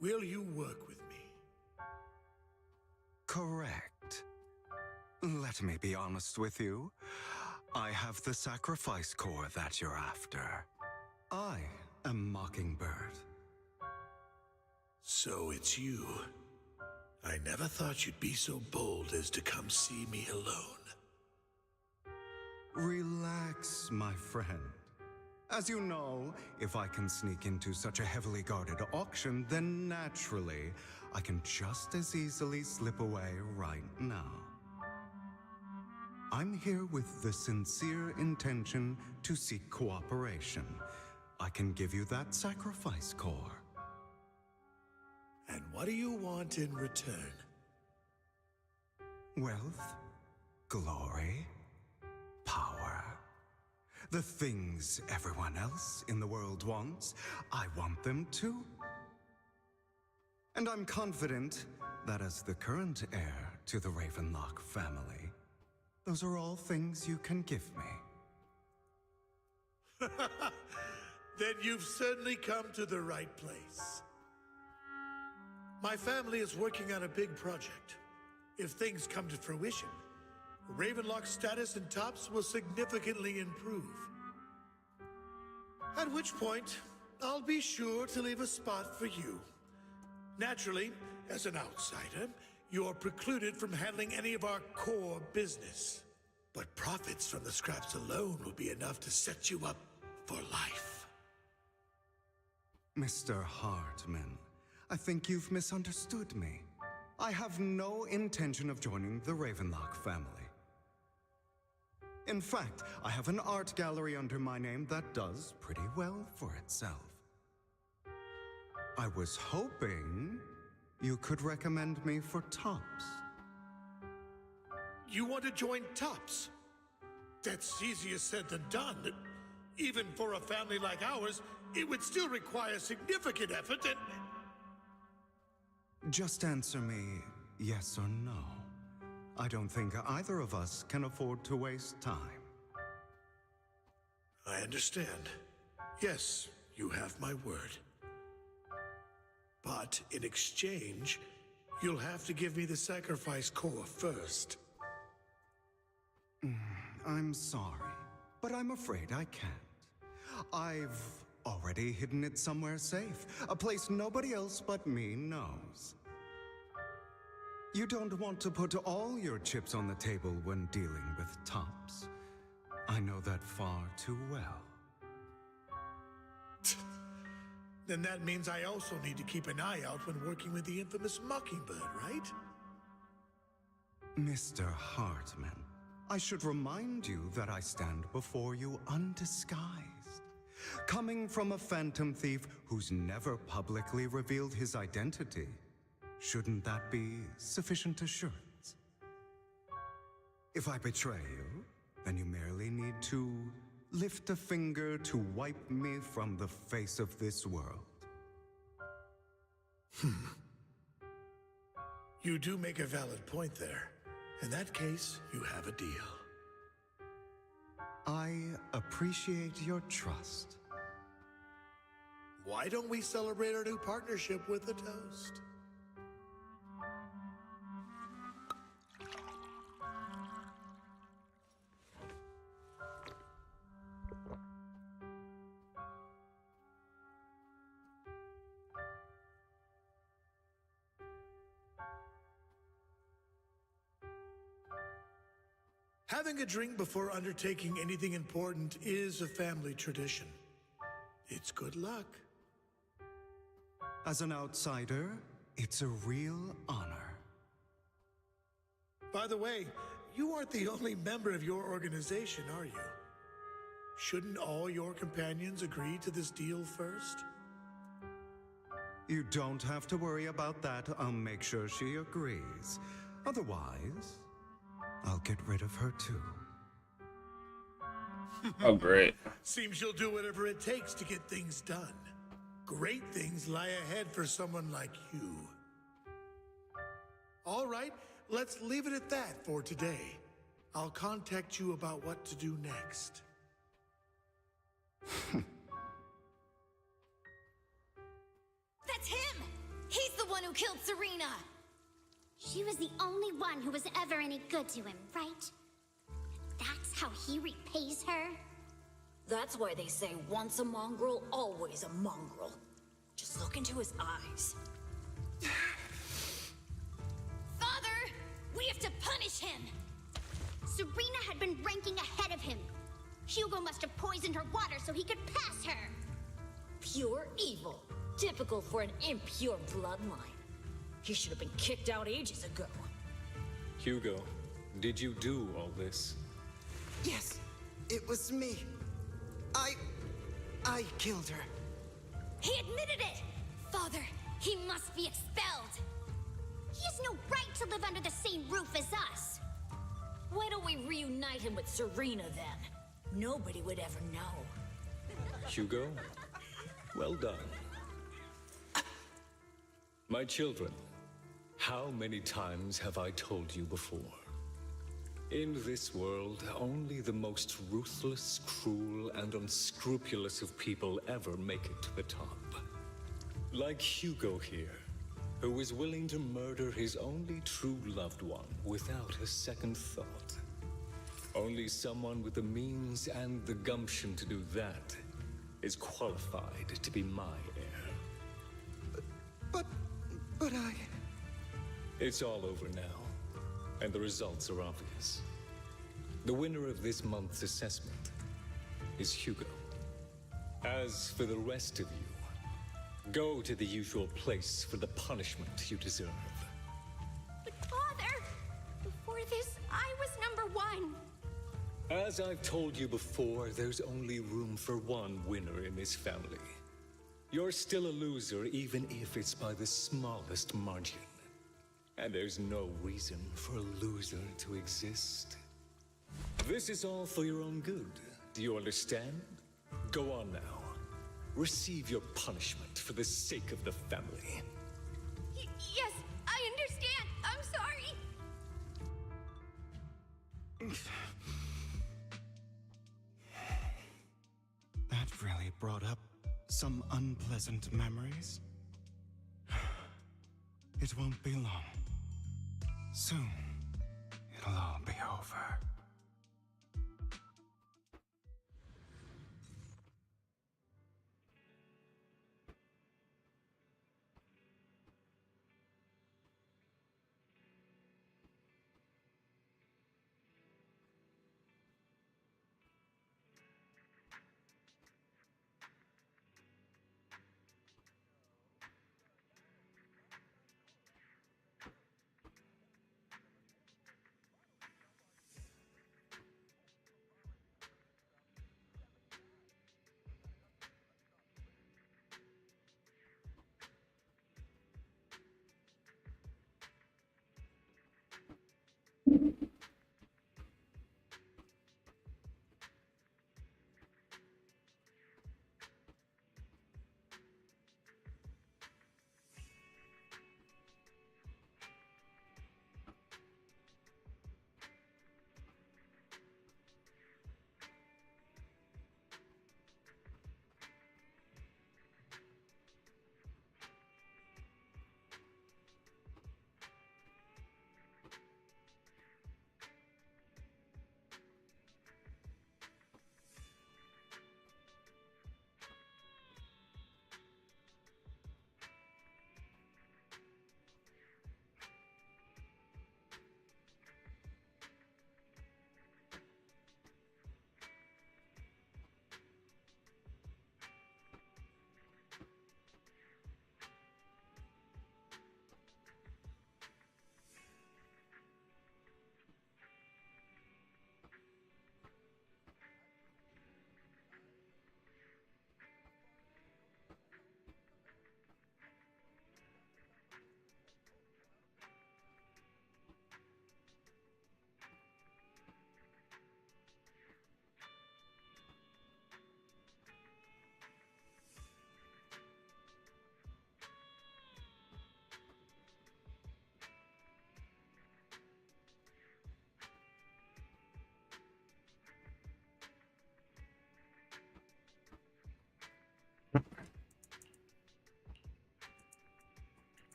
Will you work with me? Correct. Let me be honest with you. I have the sacrifice core that you're after. I am Mockingbird. So it's you. I never thought you'd be so bold as to come see me alone. Relax, my friend. As you know, if I can sneak into such a heavily guarded auction, then naturally, I can just as easily slip away right now. I'm here with the sincere intention to seek cooperation. I can give you that sacrifice core. And what do you want in return? Wealth, glory, power. The things everyone else in the world wants, I want them too. And I'm confident that as the current heir to the Ravenlock family, those are all things you can give me. Then you've certainly come to the right place. My family is working on a big project. If things come to fruition, Ravenlock's status in Tops will significantly improve. At which point, I'll be sure to leave a spot for you. Naturally, as an outsider, you're precluded from handling any of our core business. But profits from the scraps alone will be enough to set you up for life. Mr. Hartman, I think you've misunderstood me. I have no intention of joining the Ravenlock family. In fact, I have an art gallery under my name that does pretty well for itself. I was hoping you could recommend me for Tops. You want to join Tops? That's easier said than done. Even for a family like ours, it would still require significant effort and... Just answer me yes or no. I don't think either of us can afford to waste time. I understand. Yes, you have my word. But in exchange, you'll have to give me the sacrifice core first. I'm sorry, but I'm afraid I can't. I've already hidden it somewhere safe, a place nobody else but me knows. You don't want to put all your chips on the table when dealing with Tops. I know that far too well. Then that means I also need to keep an eye out when working with the infamous Mockingbird, right? Mr. Hartman, I should remind you that I stand before you undisguised. coming from a phantom thief who's never publicly revealed his identity. Shouldn't that be sufficient assurance? If I betray you, then you merely need to lift a finger to wipe me from the face of this world. You do make a valid point there. In that case, you have a deal. I appreciate your trust. Why don't we celebrate our new partnership with a toast? Having a drink before undertaking anything important is a family tradition. It's good luck. As an outsider, it's a real honor. By the way, you aren't the only member of your organization, are you? Shouldn't all your companions agree to this deal first? You don't have to worry about that. I'll make sure she agrees. Otherwise, I'll get rid of her too. Oh, great. Seems you'll do whatever it takes to get things done. Great things lie ahead for someone like you. All right, let's leave it at that for today. I'll contact you about what to do next. That's him! He's the one who killed Serena! She was the only one who was ever any good to him, right? That's how he repays her? That's why they say once a mongrel, always a mongrel. Just look into his eyes. Father! We have to punish him! Serena had been ranking ahead of him. Hugo must have poisoned her water so he could pass her. Pure evil. Typical for an impure bloodline. He should have been kicked out ages ago. Hugo, did you do all this? Yes, it was me. I killed her. He admitted it! Father, he must be expelled! He has no right to live under the same roof as us. Why don't we reunite him with Serena then? Nobody would ever know. Hugo, well done. My children, how many times have I told you before? In this world, only the most ruthless, cruel, and unscrupulous of people ever make it to the top. Like Hugo here, who is willing to murder his only true loved one without a second thought. Only someone with the means and the gumption to do that is qualified to be my heir. But I... It's all over now, and the results are obvious. The winner of this month's assessment is Hugo. As for the rest of you, go to the usual place for the punishment you deserve. But Father, before this, I was #1. As I've told you before, there's only room for one winner in this family. You're still a loser, even if it's by the smallest margin. And there's no reason for a loser to exist. This is all for your own good. Do you understand? Go on now. Receive your punishment for the sake of the family. Yes, I understand. I'm sorry. That really brought up some unpleasant memories. It won't be long. Soon, it'll all be over.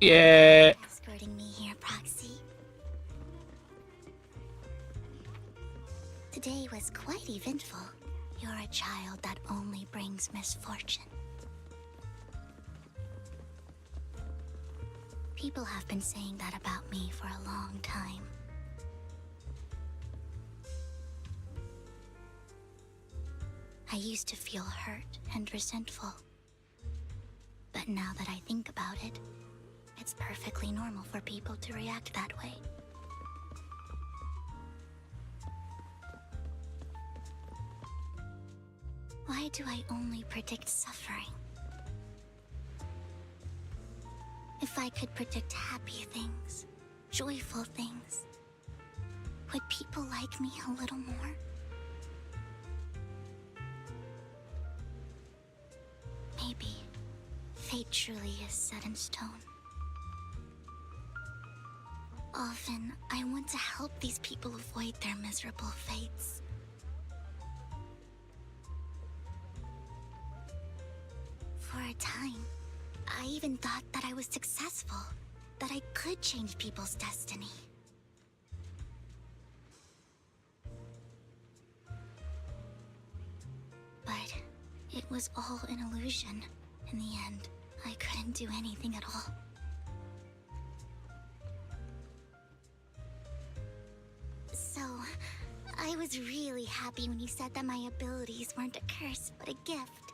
Yeah. Escorting me here, Proxy. Today was quite eventful. You're a child that only brings misfortune. People have been saying that about me for a long time. I used to feel hurt and resentful. But now that I think about it, it's perfectly normal for people to react that way. Why do I only predict suffering? If I could predict happy things, joyful things, would people like me a little more? Maybe fate truly is set in stone. Often, I want to help these people avoid their miserable fates. For a time, I even thought that I was successful, that I could change people's destiny. But it was all an illusion. In the end, I couldn't do anything at all. So, I was really happy when you said that my abilities weren't a curse, but a gift.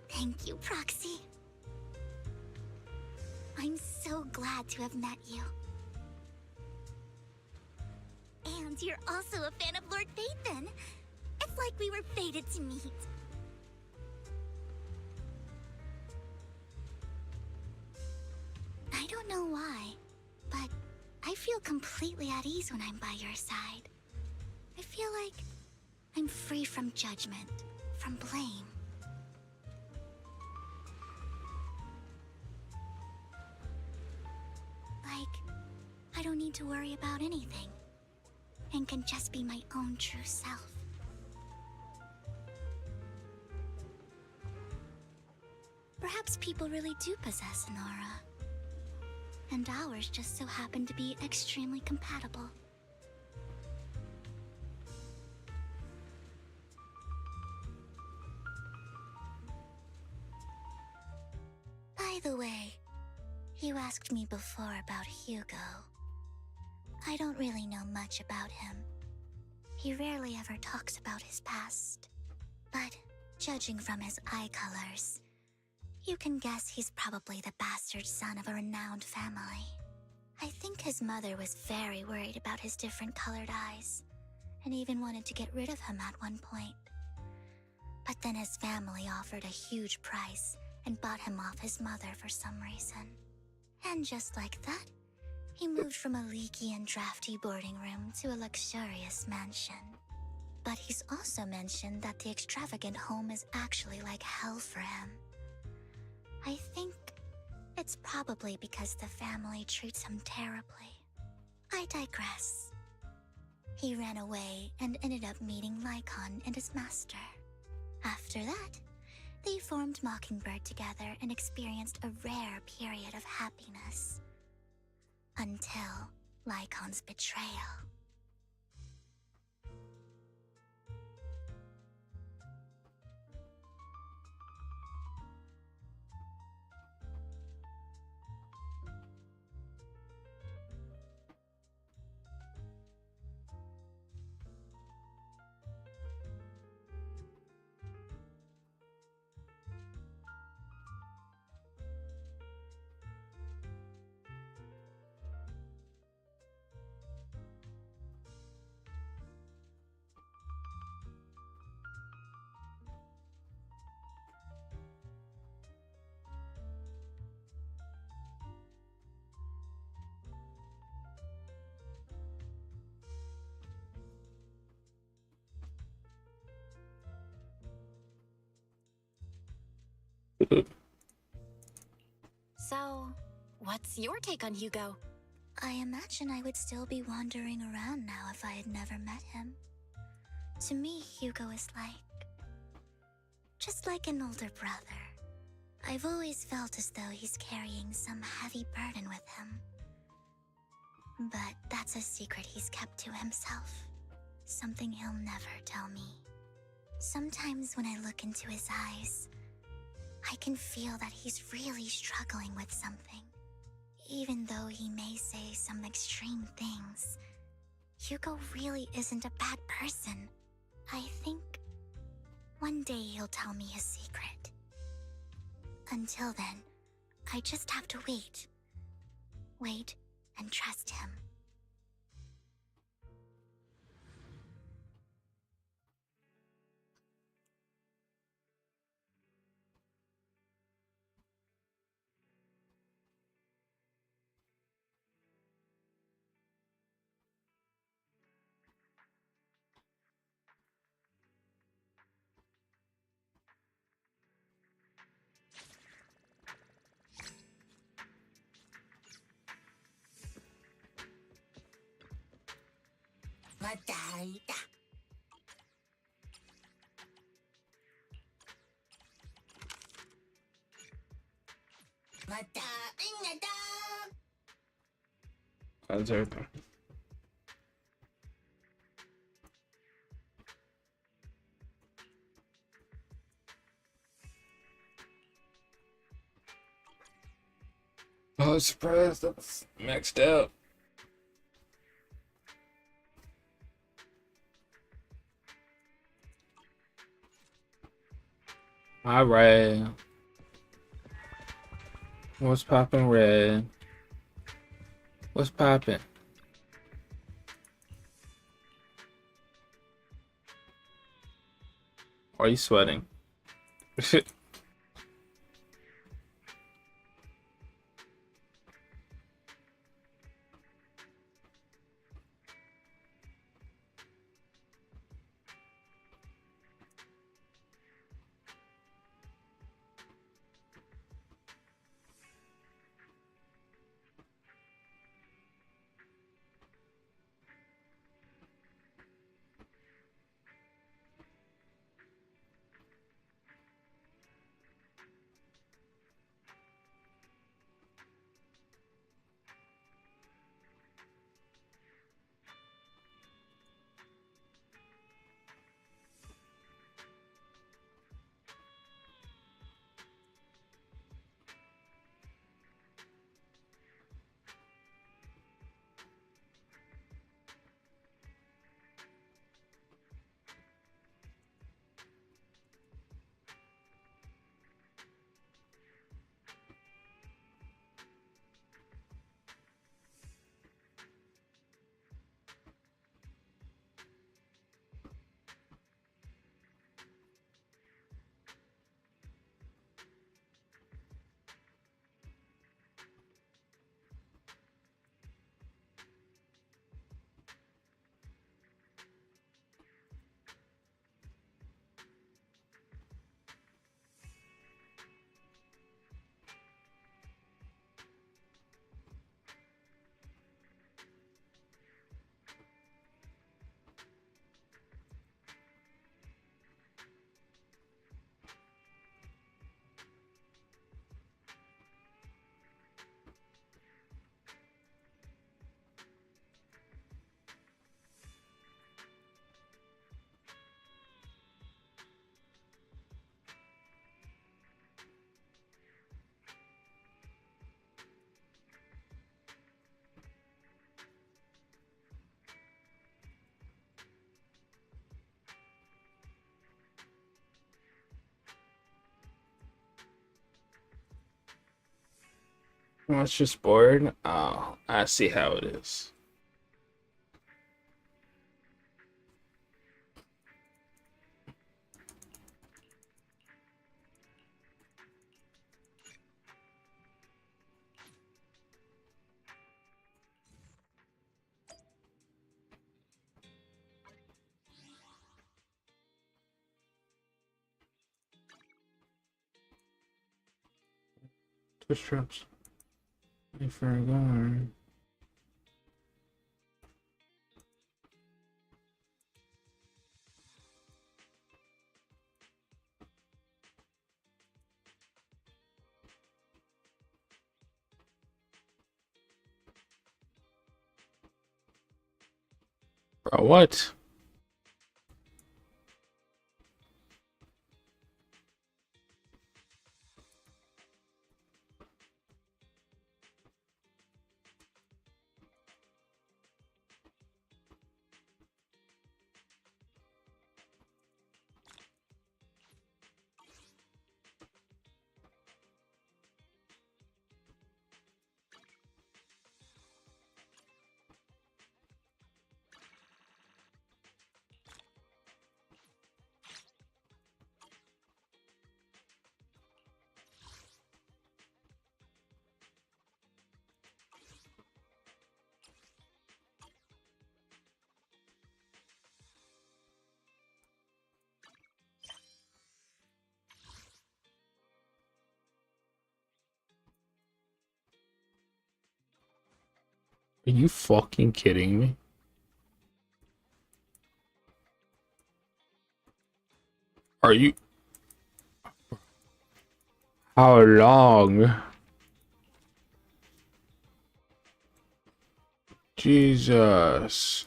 Thank you, Proxy. I'm so glad to have met you. And you're also a fan of Lord Phaethon. It's like we were fated to meet. I don't know why, but I feel completely at ease when I'm by your side. I feel like I'm free from judgment, from blame. Like, I don't need to worry about anything, and can just be my own true self. Perhaps people really do possess an aura, and ours just so happen to be extremely compatible. By the way, you asked me before about Hugo. I don't really know much about him. He rarely ever talks about his past. But judging from his eye colors, you can guess he's probably the bastard son of a renowned family. I think his mother was very worried about his different colored eyes, and even wanted to get rid of him at one point. But then his family offered a huge price and bought him off his mother for some reason. And just like that, he moved from a leaky and drafty boarding room to a luxurious mansion. But he's also mentioned that the extravagant home is actually like hell for him. I think it's probably because the family treats him terribly. I digress. He ran away and ended up meeting Lycon and his master. After that, they formed Mockingbird together and experienced a rare period of happiness. Until Lycon's betrayal. So, what's your take on Hugo? I imagine I would still be wandering around now if I had never met him. To me, Hugo is like just like an older brother. I've always felt as though he's carrying some heavy burden with him. But that's a secret he's kept to himself. Something he'll never tell me. Sometimes when I look into his eyes, I can feel that he's really struggling with something. Even though he may say some extreme things, Hugo really isn't a bad person. I think one day he'll tell me his secret. Until then, I just have to wait. Wait and trust him. How's everything? Oh, surprise! That's maxed out. All right. What's poppin', Red? What's poppin'? Are you sweating? Well, it's just bored. Oh, I see how it is. Twitch traps. If we're going. Bro, what? Are you fucking kidding me? Are you? How long? Jesus.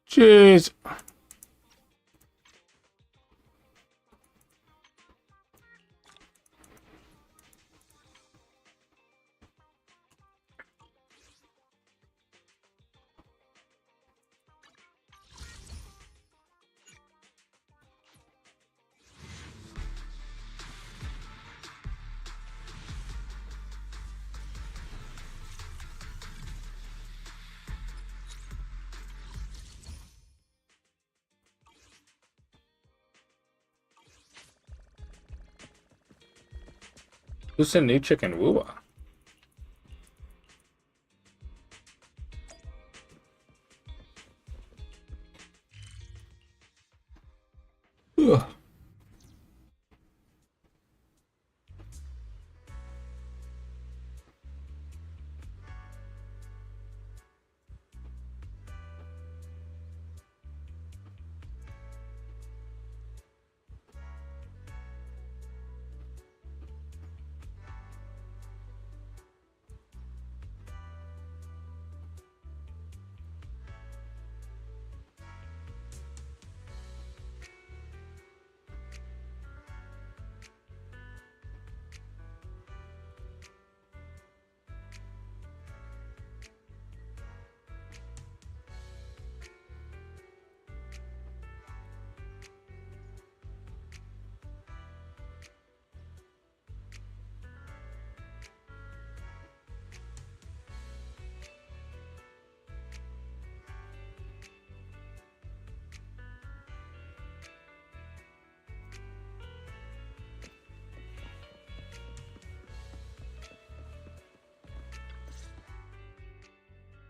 Jeez. Who's the new chicken wooa? Ugh.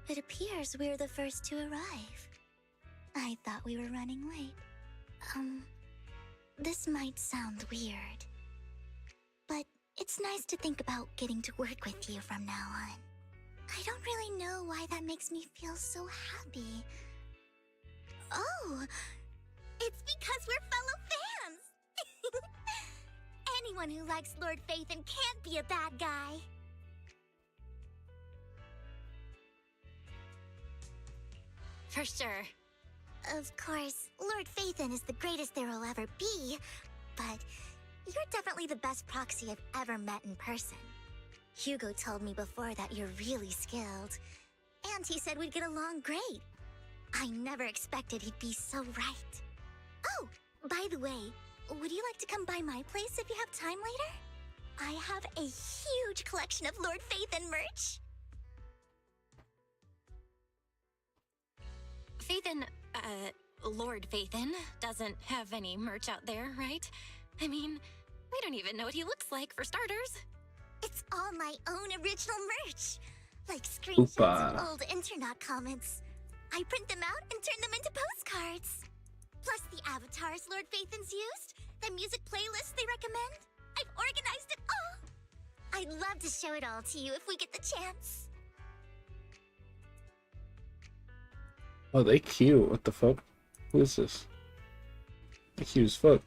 It appears we're the first to arrive. I thought we were running late. This might sound weird, but it's nice to think about getting to work with you from now on. I don't really know why that makes me feel so happy. Oh, it's because we're fellow fans! Anyone who likes Lord Phaethon can't be a bad guy. For sure. Of course, Lord Phaethon is the greatest there will ever be, but you're definitely the best proxy I've ever met in person. Hugo told me before that you're really skilled, and he said we'd get along great. I never expected he'd be so right. Oh, by the way, would you like to come by my place if you have time later? I have a huge collection of Lord Phaethon merch. Phaethon, Lord Phaethon doesn't have any merch out there, right? I mean, we don't even know what he looks like, for starters. It's all my own original merch. Like screenshots of Oopa. old internet comments. I print them out and turn them into postcards. Plus the avatars Lord Phaethon's used, the music playlists they recommend. I've organized it all. I'd love to show it all to you if we get the chance. Oh, they cute. What the fuck? Who is this? They cute as fuck.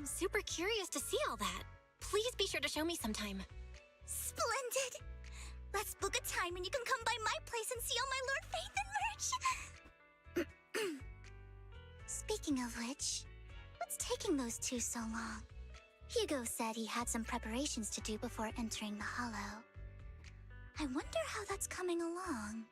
super curious to see all that. Please be sure to show me sometime. Splendid! Let's book a time and you can come by my place and see all my Lord Phaethon merch! Speaking of which, what's taking those two so long? Hugo said he had some preparations to do before entering the Hollow. I wonder how that's coming along.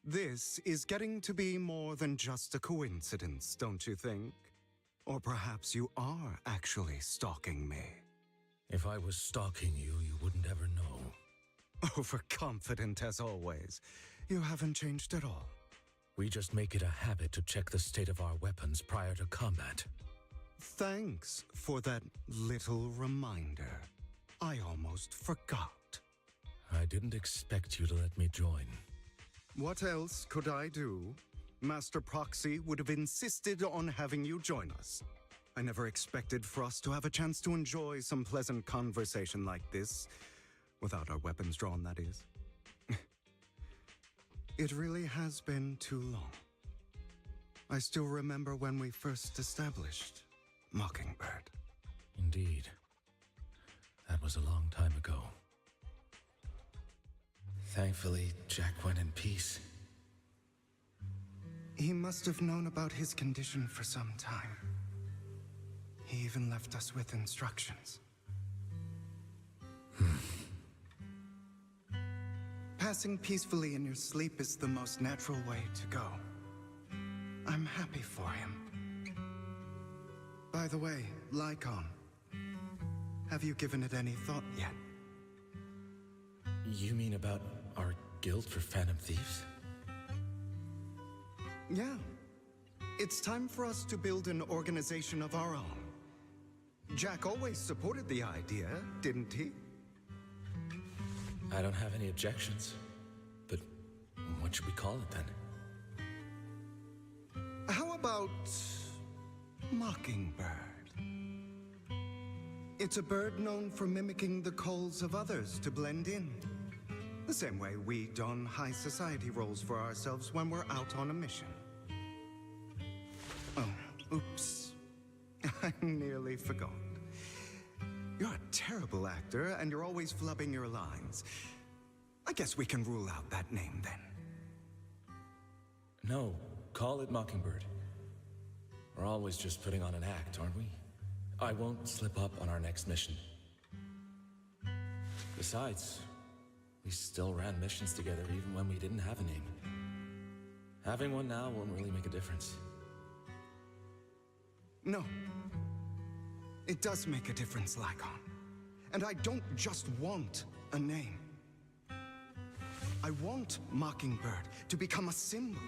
This is getting to be more than just a coincidence, don't you think? Or perhaps you are actually stalking me. If I was stalking you, you wouldn't ever know. Overconfident as always. You haven't changed at all. We just make it a habit to check the state of our weapons prior to combat. Thanks for that little reminder. I almost forgot. I didn't expect you to let me join. What else could I do? Master Proxy would have insisted on having you join us. I never expected for us to have a chance to enjoy some pleasant conversation like this. Without our weapons drawn, that is. It really has been too long. I still remember when we first established Mockingbird. Indeed. That was a long time ago. Thankfully, Jack went in peace. He must have known about his condition for some time. He even left us with instructions. Passing peacefully in your sleep is the most natural way to go. I'm happy for him. By the way, Lycon, have you given it any thought yet? You mean about our guild for Phantom Thieves? Yeah. It's time for us to build an organization of our own. Jack always supported the idea, didn't he? I don't have any objections. But what should we call it then? How about Mockingbird? It's a bird known for mimicking the calls of others to blend in. The same way we don high society roles for ourselves when we're out on a mission. Oh, oops. I nearly forgot. You're a terrible actor, and you're always flubbing your lines. I guess we can rule out that name, then. No, call it Mockingbird. We're always just putting on an act, aren't we? I won't slip up on our next mission. Besides, we still ran missions together even when we didn't have a name. Having one now won't really make a difference. No. It does make a difference, Lycon. And I don't just want a name. I want Mockingbird to become a symbol,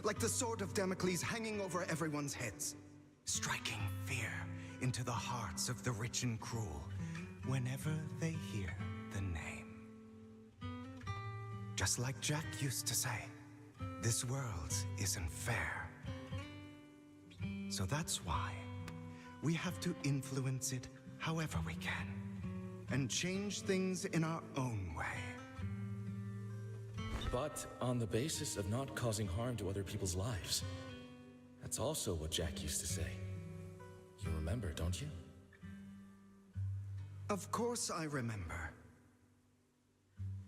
like the sword of Damocles hanging over everyone's heads, striking fear into the hearts of the rich and cruel whenever they hear the name. Just like Jack used to say, this world isn't fair. So that's why we have to influence it however we can, and change things in our own way. But on the basis of not causing harm to other people's lives. That's also what Jack used to say. You remember, don't you? Of course I remember.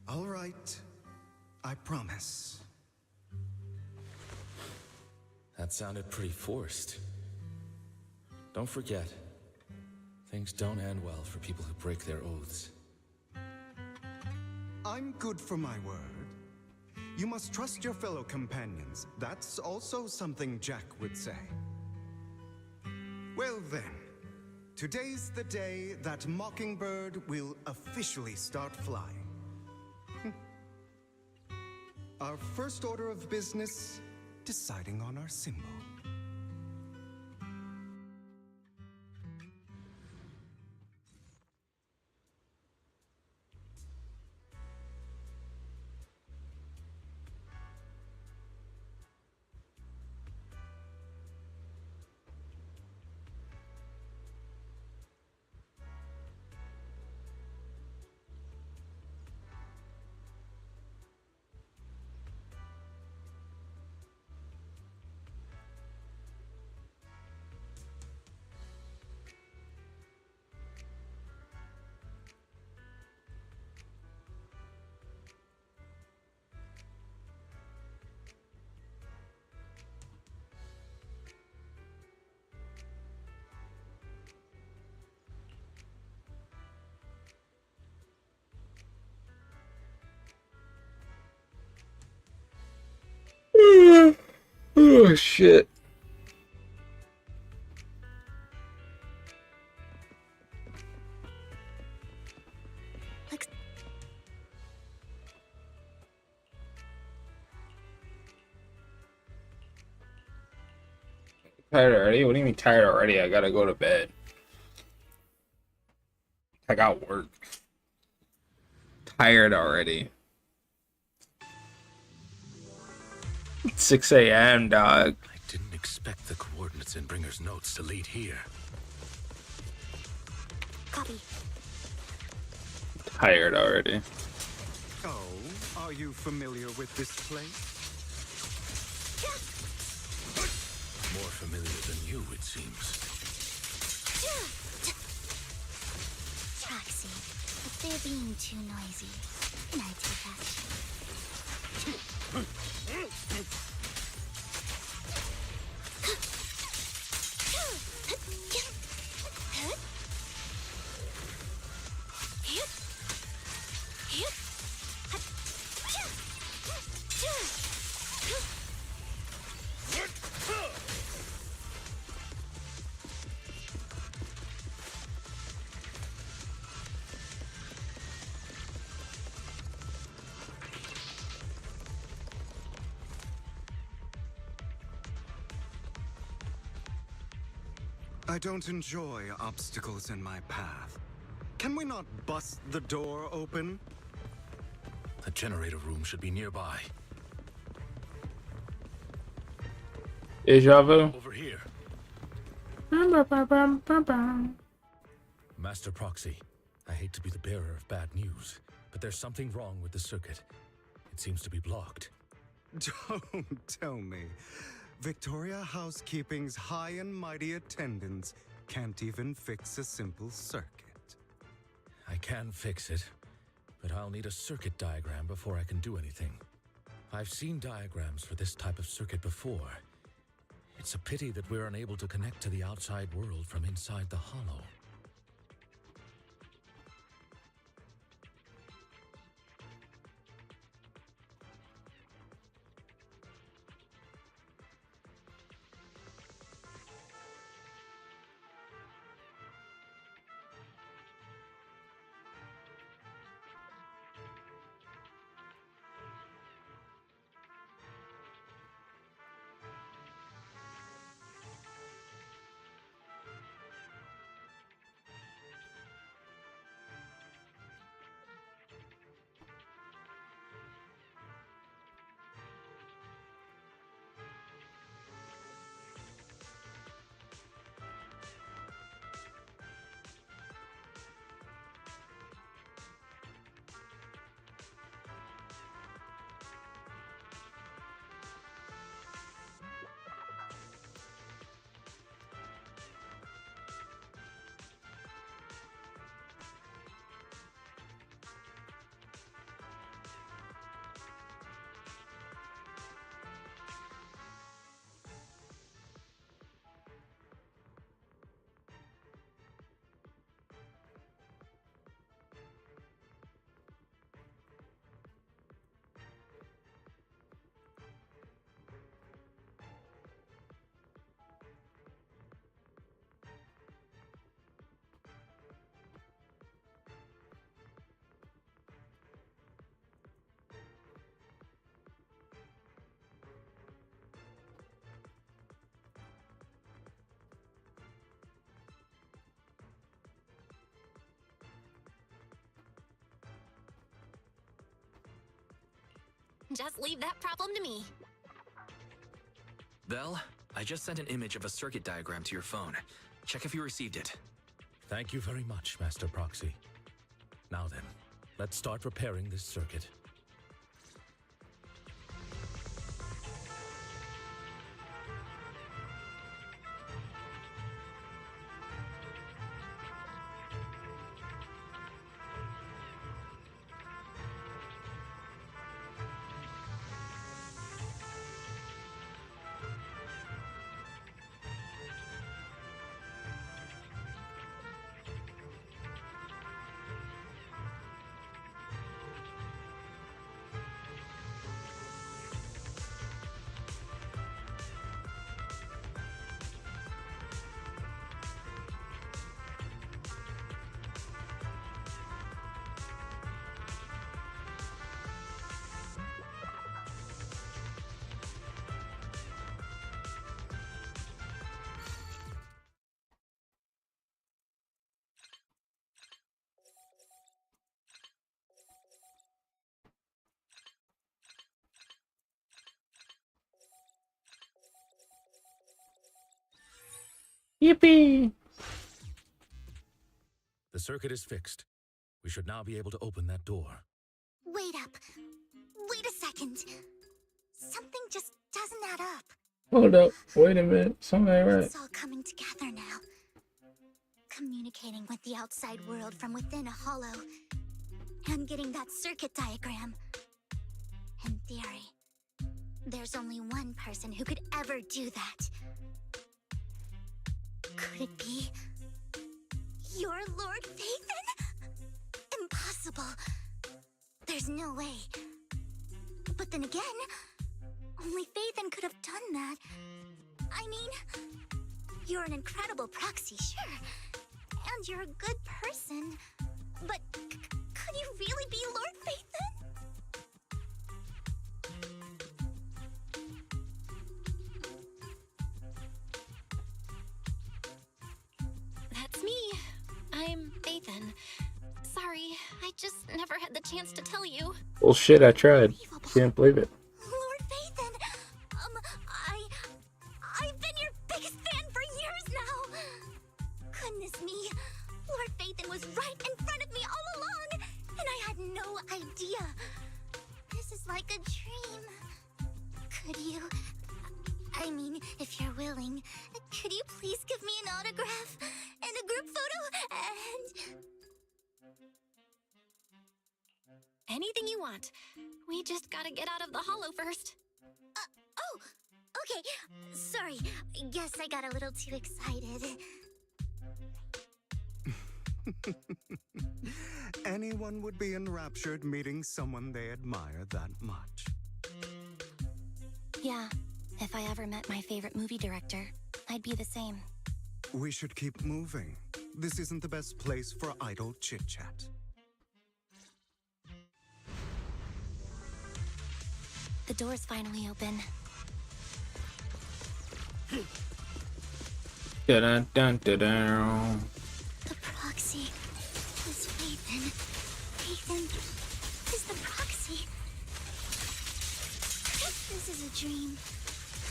All right, I promise. That sounded pretty forced. Don't forget, things don't end well for people who break their oaths. I'm good for my word. You must trust your fellow companions. That's also something Jack would say. Well then, today's the day that Mockingbird will officially start flying. Our first order of business, deciding on our symbol. Oh shit. Tired already? What do you mean tired already? I gotta go to bed. I got work. Tired already. It's 6 a.m., dog. I didn't expect the coordinates in Bringer's notes to lead here. Copy. Tired already. Oh, are you familiar with this place? More familiar than you, it seems. Proxy, if they're being too noisy, can I take action? I don't enjoy obstacles in my path. Can we not bust the door open? The generator room should be nearby. Deja vu. Over here. Master Proxy, I hate to be the bearer of bad news, but there's something wrong with the circuit. It seems to be blocked. Don't tell me. Victoria Housekeeping's high and mighty attendants can't even fix a simple circuit. I can fix it, but I'll need a circuit diagram before I can do anything. I've seen diagrams for this type of circuit before. It's a pity that we're unable to connect to the outside world from inside the hollow. just leave that problem to me. Belle, I just sent an image of a circuit diagram to your phone. Check if you received it. Thank you very much, Master Proxy. Now then, let's start repairing this circuit. Yippee! The circuit is fixed. We should now be able to open that door. Wait up. Wait a second. Something just doesn't add up. Hold up. Wait a minute. Something ain't right. It's all coming together now. Communicating with the outside world from within a hollow. And getting that circuit diagram. In theory, there's only one person who could ever do that. Could it be your Lord Phaethon? Impossible. There's no way. But then again, only Phaethon could have done that. I mean, you're an incredible proxy, sure. And you're a good person. But could you really be Lord Phaethon? That's me. I'm Phaethon. Sorry, I just never had the chance to tell you. Well, shit, I tried. Can't believe it. Lord Phaethon! I've been your biggest fan for years now! Goodness me, Lord Phaethon was right in front of me all along, and I had no idea. This is like a dream. Could you... I mean, if you're willing, could you please give me an autograph and a group photo and... Anything you want. We just gotta get out of the hollow first. Oh, okay. Sorry, guess I got a little too excited. Anyone would be enraptured meeting someone they admire that much. Yeah, if I ever met my favorite movie director, I'd be the same. We should keep moving. This isn't the best place for idle chit-chat. The door's finally open. Dun-dun-dun-dun-dun. The proxy is Phaethon. Phaethon is the proxy. This is a dream.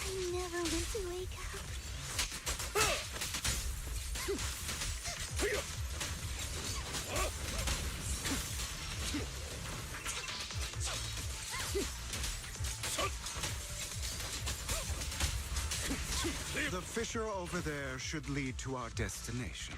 I never want to wake up. The fissure over there should lead to our destination.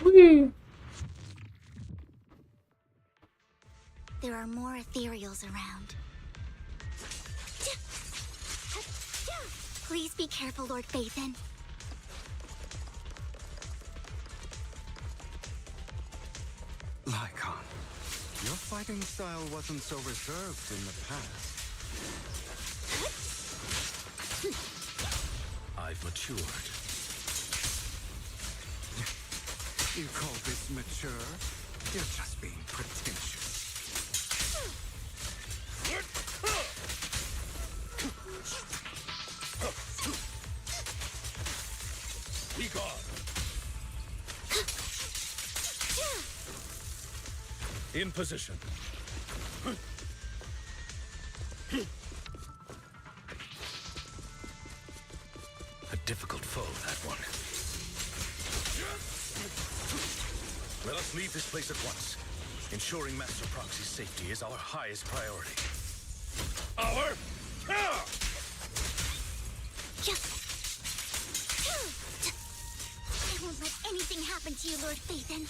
Whee! There are more ethereals around. Please be careful, Lord Phaethon. Lycon, your fighting style wasn't so reserved in the past. I've matured. You call this mature? You're just being pretentious. Be gone. In position. A difficult foe, that one. Let us leave this place at once. Ensuring Master Proxy's safety is our highest priority. I won't let anything happen to you, Lord Phaethon.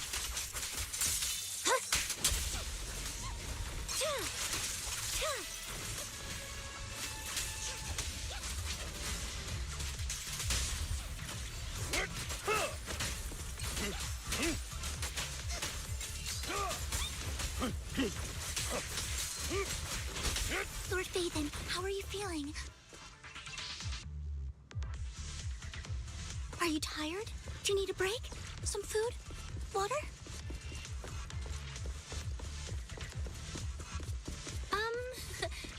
Lord Phaethon, how are you feeling? Are you tired? Do you need a break? Some food? Water?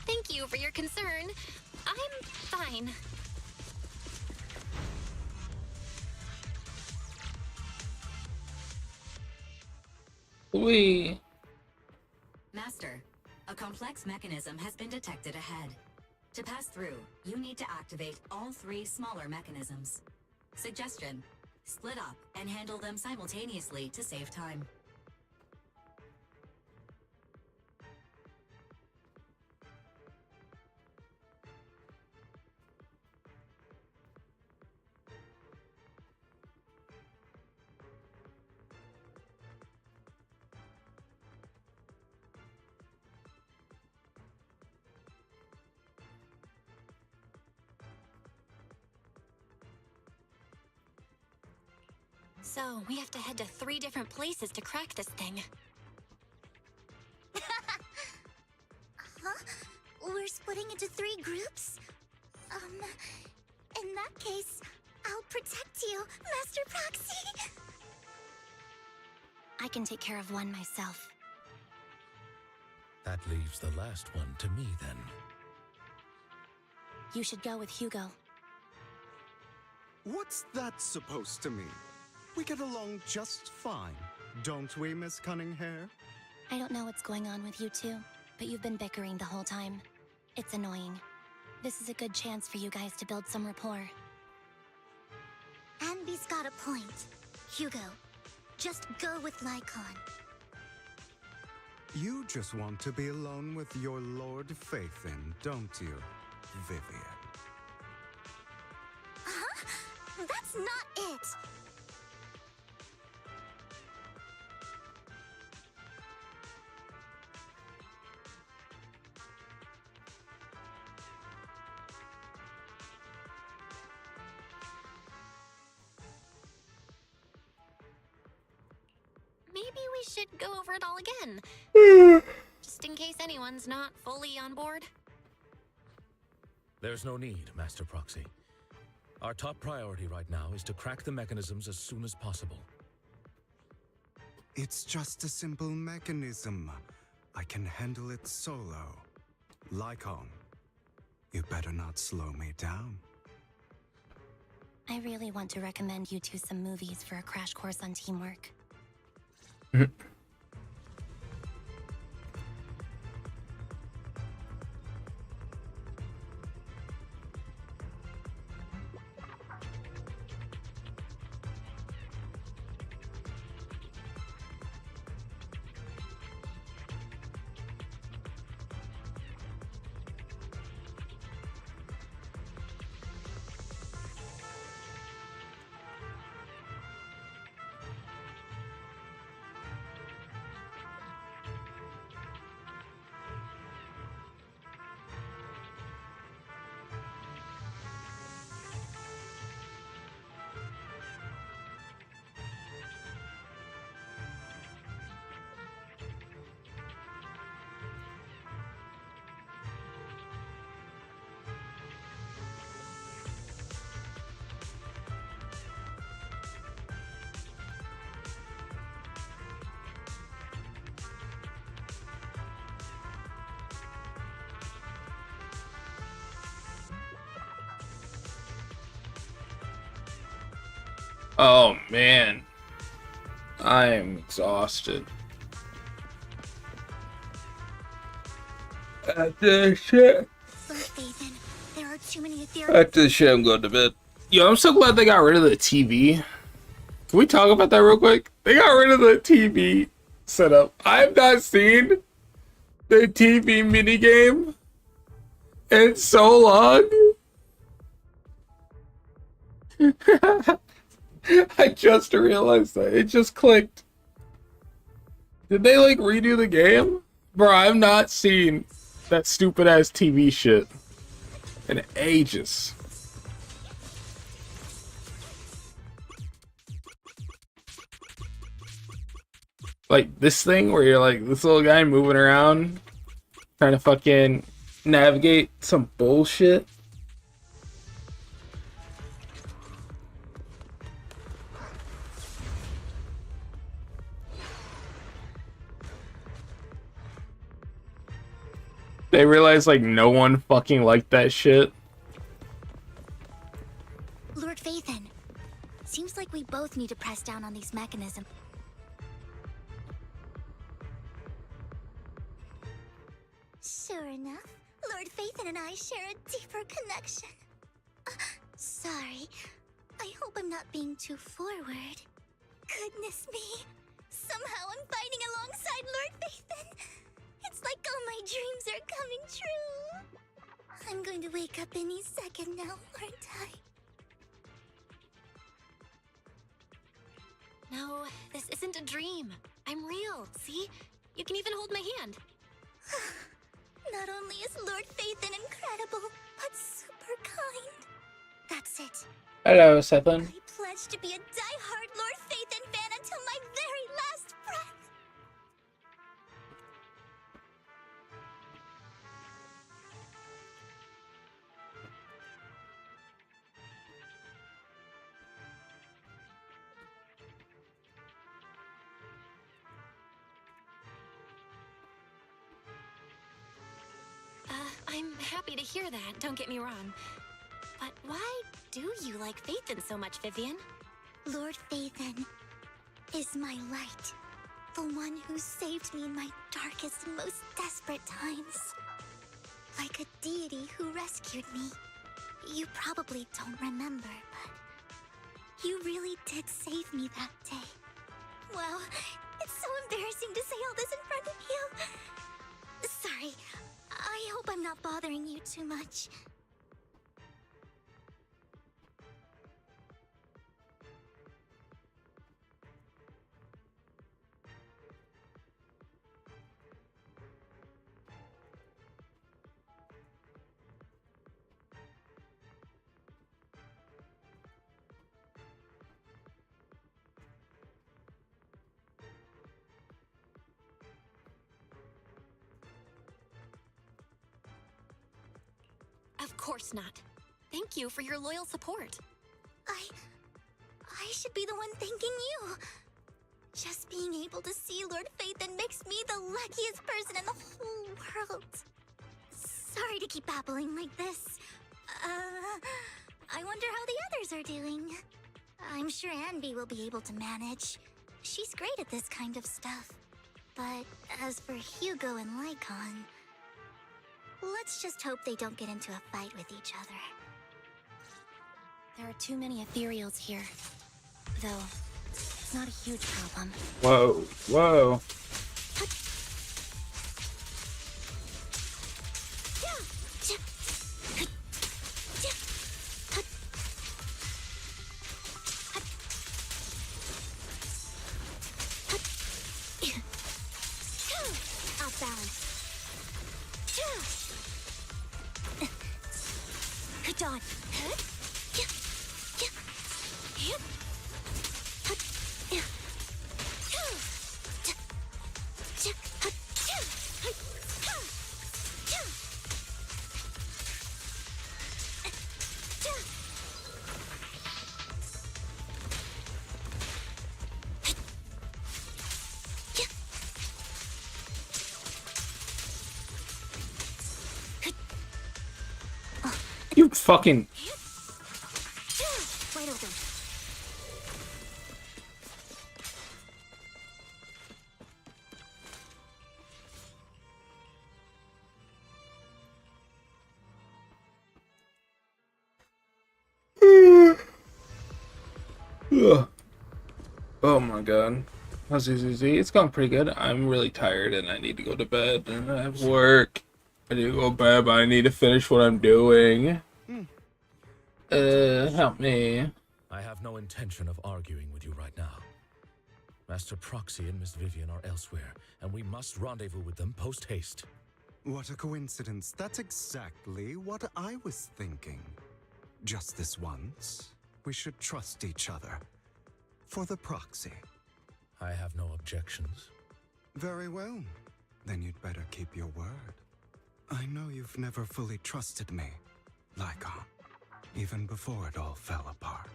Thank you for your concern. I'm fine. We. Master, a complex mechanism has been detected ahead. To pass through, you need to activate all 3 smaller mechanisms. Suggestion: split up and handle them simultaneously to save time. So, we have to head to 3 different places to crack this thing. Huh? We're splitting into 3 groups? In that case, I'll protect you, Master Proxy! I can take care of one myself. That leaves the last one to me, then. You should go with Hugo. What's that supposed to mean? We get along just fine, don't we, Miss Cunninghair? I don't know what's going on with you two, but you've been bickering the whole time. It's annoying. This is a good chance for you guys to build some rapport. Anby's got a point. Hugo, just go with Lycon. You just want to be alone with your Lord Phaethon, don't you, Vivian? Huh? That's not it! Maybe we should go over it all again. Just in case anyone's not fully on board. There's no need, Master Proxy. Our top priority right now is to crack the mechanisms as soon as possible. It's just a simple mechanism. I can handle it solo. Lycon, you better not slow me down. I really want to recommend you two some movies for a crash course on teamwork. Oh man, I am exhausted. After this shit. Look, Ethan, there are too many theories. After this shit, I'm going to bed. Yo, I'm so glad they got rid of the TV. Can we talk about that real quick? They got rid of the TV setup. I have not seen the TV minigame in so long. I just realized that. It just clicked. Did they like redo the game? Bro, I've not seen that stupid ass TV shit in ages. Like this thing where you're like this little guy moving around trying to fucking navigate some bullshit. They realized like no one fucking liked that shit. Lord Phaethon, seems like we both need to press down on these mechanisms. Sure enough, Lord Phaethon and I share a deeper connection. Sorry, I hope I'm not being too forward. Goodness me, somehow I'm fighting alongside Lord Phaethon. It's like all my dreams are coming true. I'm going to wake up any second now, aren't I? No, this isn't a dream. I'm real, see? You can even hold my hand. Not only is Lord Phaethon incredible, but super kind. That's it. Hello, Sethlin. I pledge to be a die-hard Lord Phaethon fan until my very last breath. I'm happy to hear that, don't get me wrong. But why do you like Phaethon so much, Vivian? Lord Phaethon is my light. The one who saved me in my darkest and most desperate times. Like a deity who rescued me. You probably don't remember, but you really did save me that day. Wow, it's so embarrassing to say all this in front of you. Sorry, I hope I'm not bothering you too much. Of course not. Thank you for your loyal support. I should be the one thanking you. Just being able to see Lord Phaethon makes me the luckiest person in the whole world. Sorry to keep babbling like this. I wonder how the others are doing. I'm sure Anby will be able to manage. She's great at this kind of stuff. But as for Hugo and Lycon, let's just hope they don't get into a fight with each other. There are too many ethereals here. Though, it's not a huge problem. Whoa, whoa. Off balance. Good dodge. You fucking. Wide open. Ugh. Oh my god. How's easy? It's going pretty good. I'm really tired and I need to go to bed. And I have work. I need to go to bed, but I need to finish what I'm doing. Help me. I have no intention of arguing with you right now. Master Proxy and Miss Vivian are elsewhere, and we must rendezvous with them post-haste. What a coincidence. That's exactly what I was thinking. Just this once, we should trust each other. For the proxy. I have no objections. Very well. Then you'd better keep your word. I know you've never fully trusted me, Lycon, even before it all fell apart.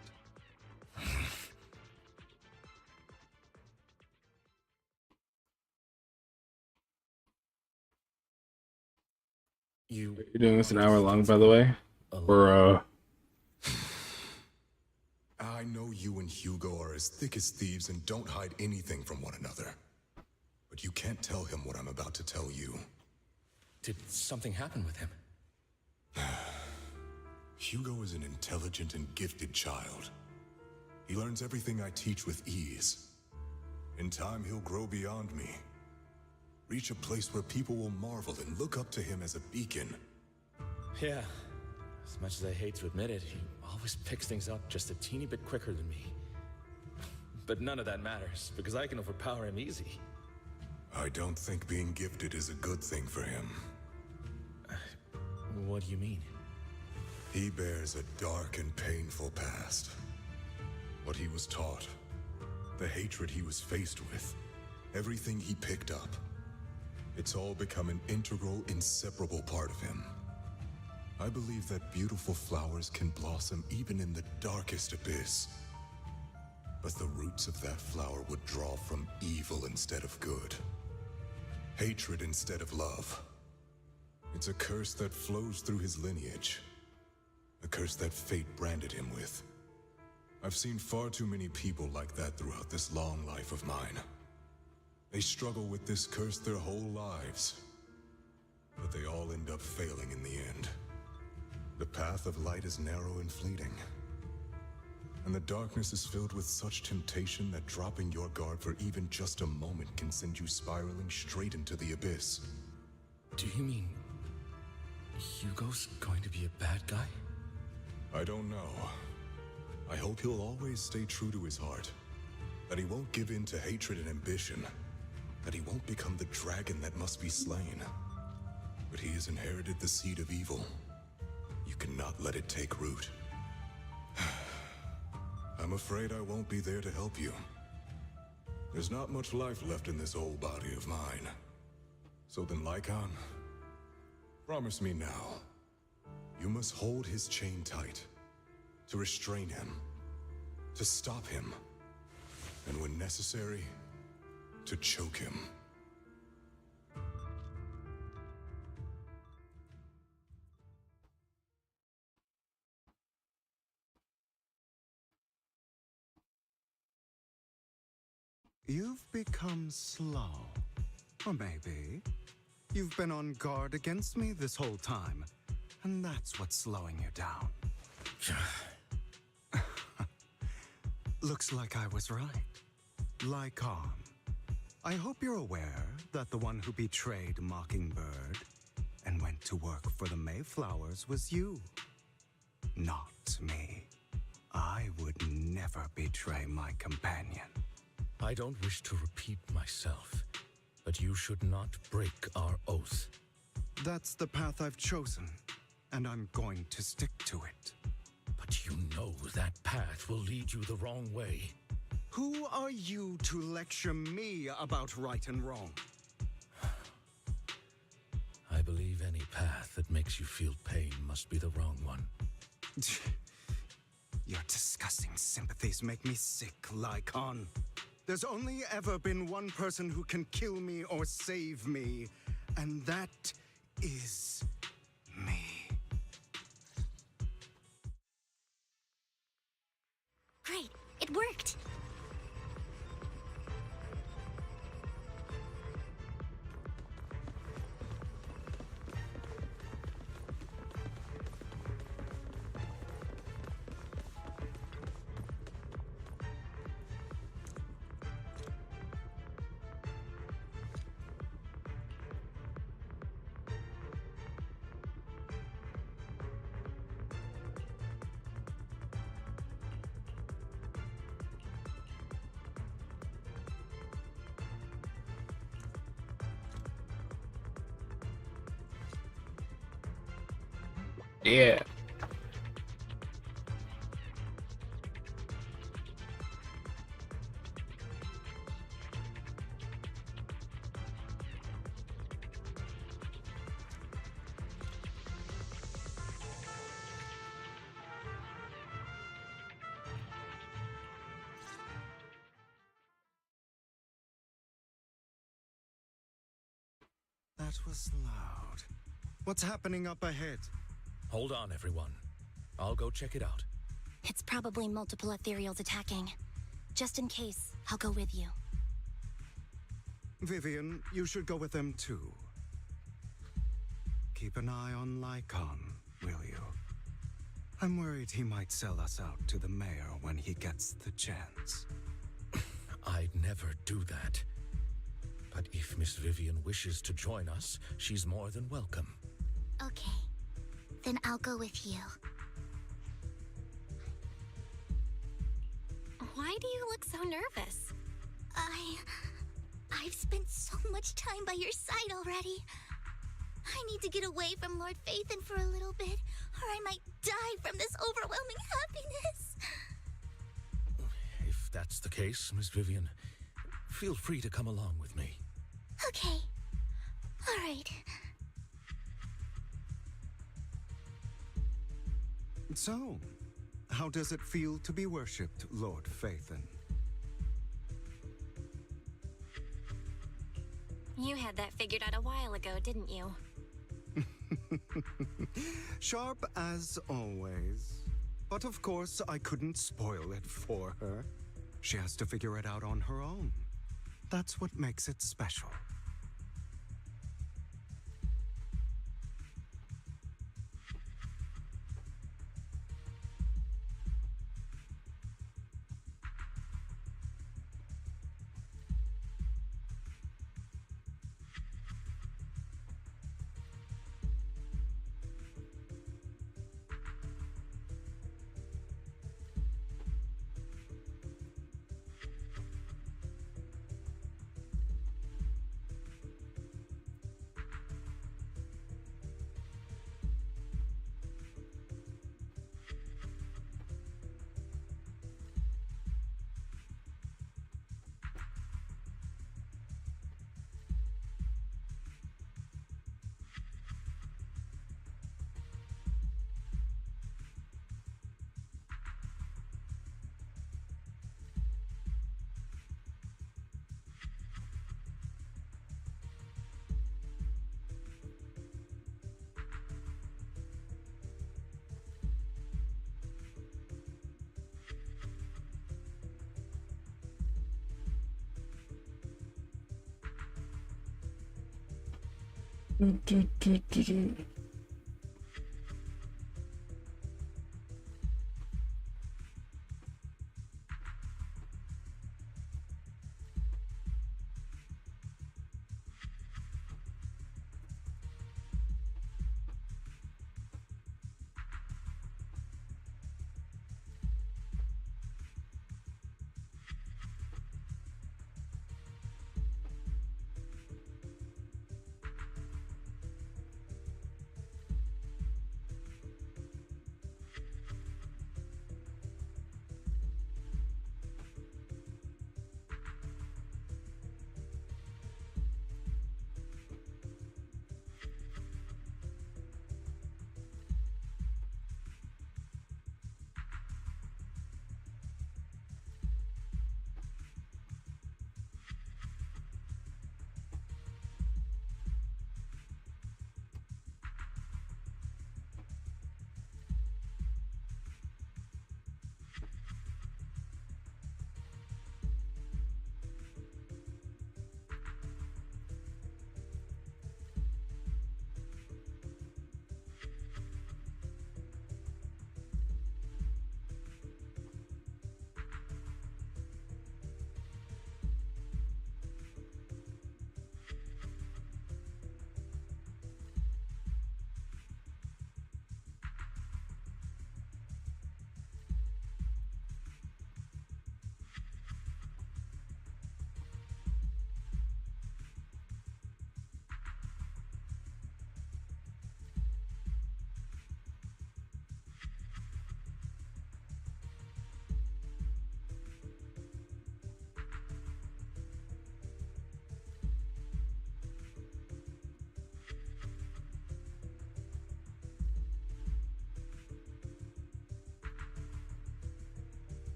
You're doing this an hour long, by the way? Or, I know you and Hugo are as thick as thieves and don't hide anything from one another. But you can't tell him what I'm about to tell you. Did something happen with him? Hugo is an intelligent and gifted child. He learns everything I teach with ease. In time, he'll grow beyond me. Reach a place where people will marvel and look up to him as a beacon. Yeah. As much as I hate to admit it, he always picks things up just a teeny bit quicker than me. But none of that matters, because I can overpower him easy. I don't think being gifted is a good thing for him. What do you mean? He bears a dark and painful past. What he was taught, the hatred he was faced with, everything he picked up. It's all become an integral, inseparable part of him. I believe that beautiful flowers can blossom even in the darkest abyss. But the roots of that flower would draw from evil instead of good. Hatred instead of love. It's a curse that flows through his lineage. A curse that fate branded him with. I've seen far too many people like that throughout this long life of mine. They struggle with this curse their whole lives. But they all end up failing in the end. The path of light is narrow and fleeting. And the darkness is filled with such temptation that dropping your guard for even just a moment can send you spiraling straight into the abyss. Do you mean Hugo's going to be a bad guy? I don't know. I hope he'll always stay true to his heart. That he won't give in to hatred and ambition. That he won't become the dragon that must be slain. But he has inherited the seed of evil. You cannot let it take root. I'm afraid I won't be there to help you. There's not much life left in this old body of mine. So then, Lycon, promise me now. You must hold his chain tight. To restrain him. To stop him. And when necessary, to choke him. You've become slow. Or maybe you've been on guard against me this whole time, and that's what's slowing you down. Looks like I was right. Lycon, I hope you're aware that the one who betrayed Mockingbird and went to work for the Mayflowers was you, not me. I would never betray my companion. I don't wish to repeat myself, but you should not break our oath. That's the path I've chosen, and I'm going to stick to it. But you know that path will lead you the wrong way. Who are you to lecture me about right and wrong? I believe any path that makes you feel pain must be the wrong one. Your disgusting sympathies make me sick, Lycon. There's only ever been one person who can kill me or save me, and that is me. Great, it worked. Yeah. That was loud. What's happening up ahead? Hold on, everyone. I'll go check it out. It's probably multiple ethereals attacking. Just in case, I'll go with you. Vivian, you should go with them too. Keep an eye on Lycon, will you? I'm worried he might sell us out to the mayor when he gets the chance. I'd never do that. But if Miss Vivian wishes to join us, she's more than welcome. Okay. Then I'll go with you. Why do you look so nervous? I've spent so much time by your side already. I need to get away from Lord Phaethon for a little bit, or I might die from this overwhelming happiness. If that's the case, Miss Vivian, feel free to come along with me. Okay. All right. So, how does it feel to be worshipped, Lord Phaethon? You had that figured out a while ago, didn't you? Sharp as always. But of course, I couldn't spoil it for her. She has to figure it out on her own. That's what makes it special.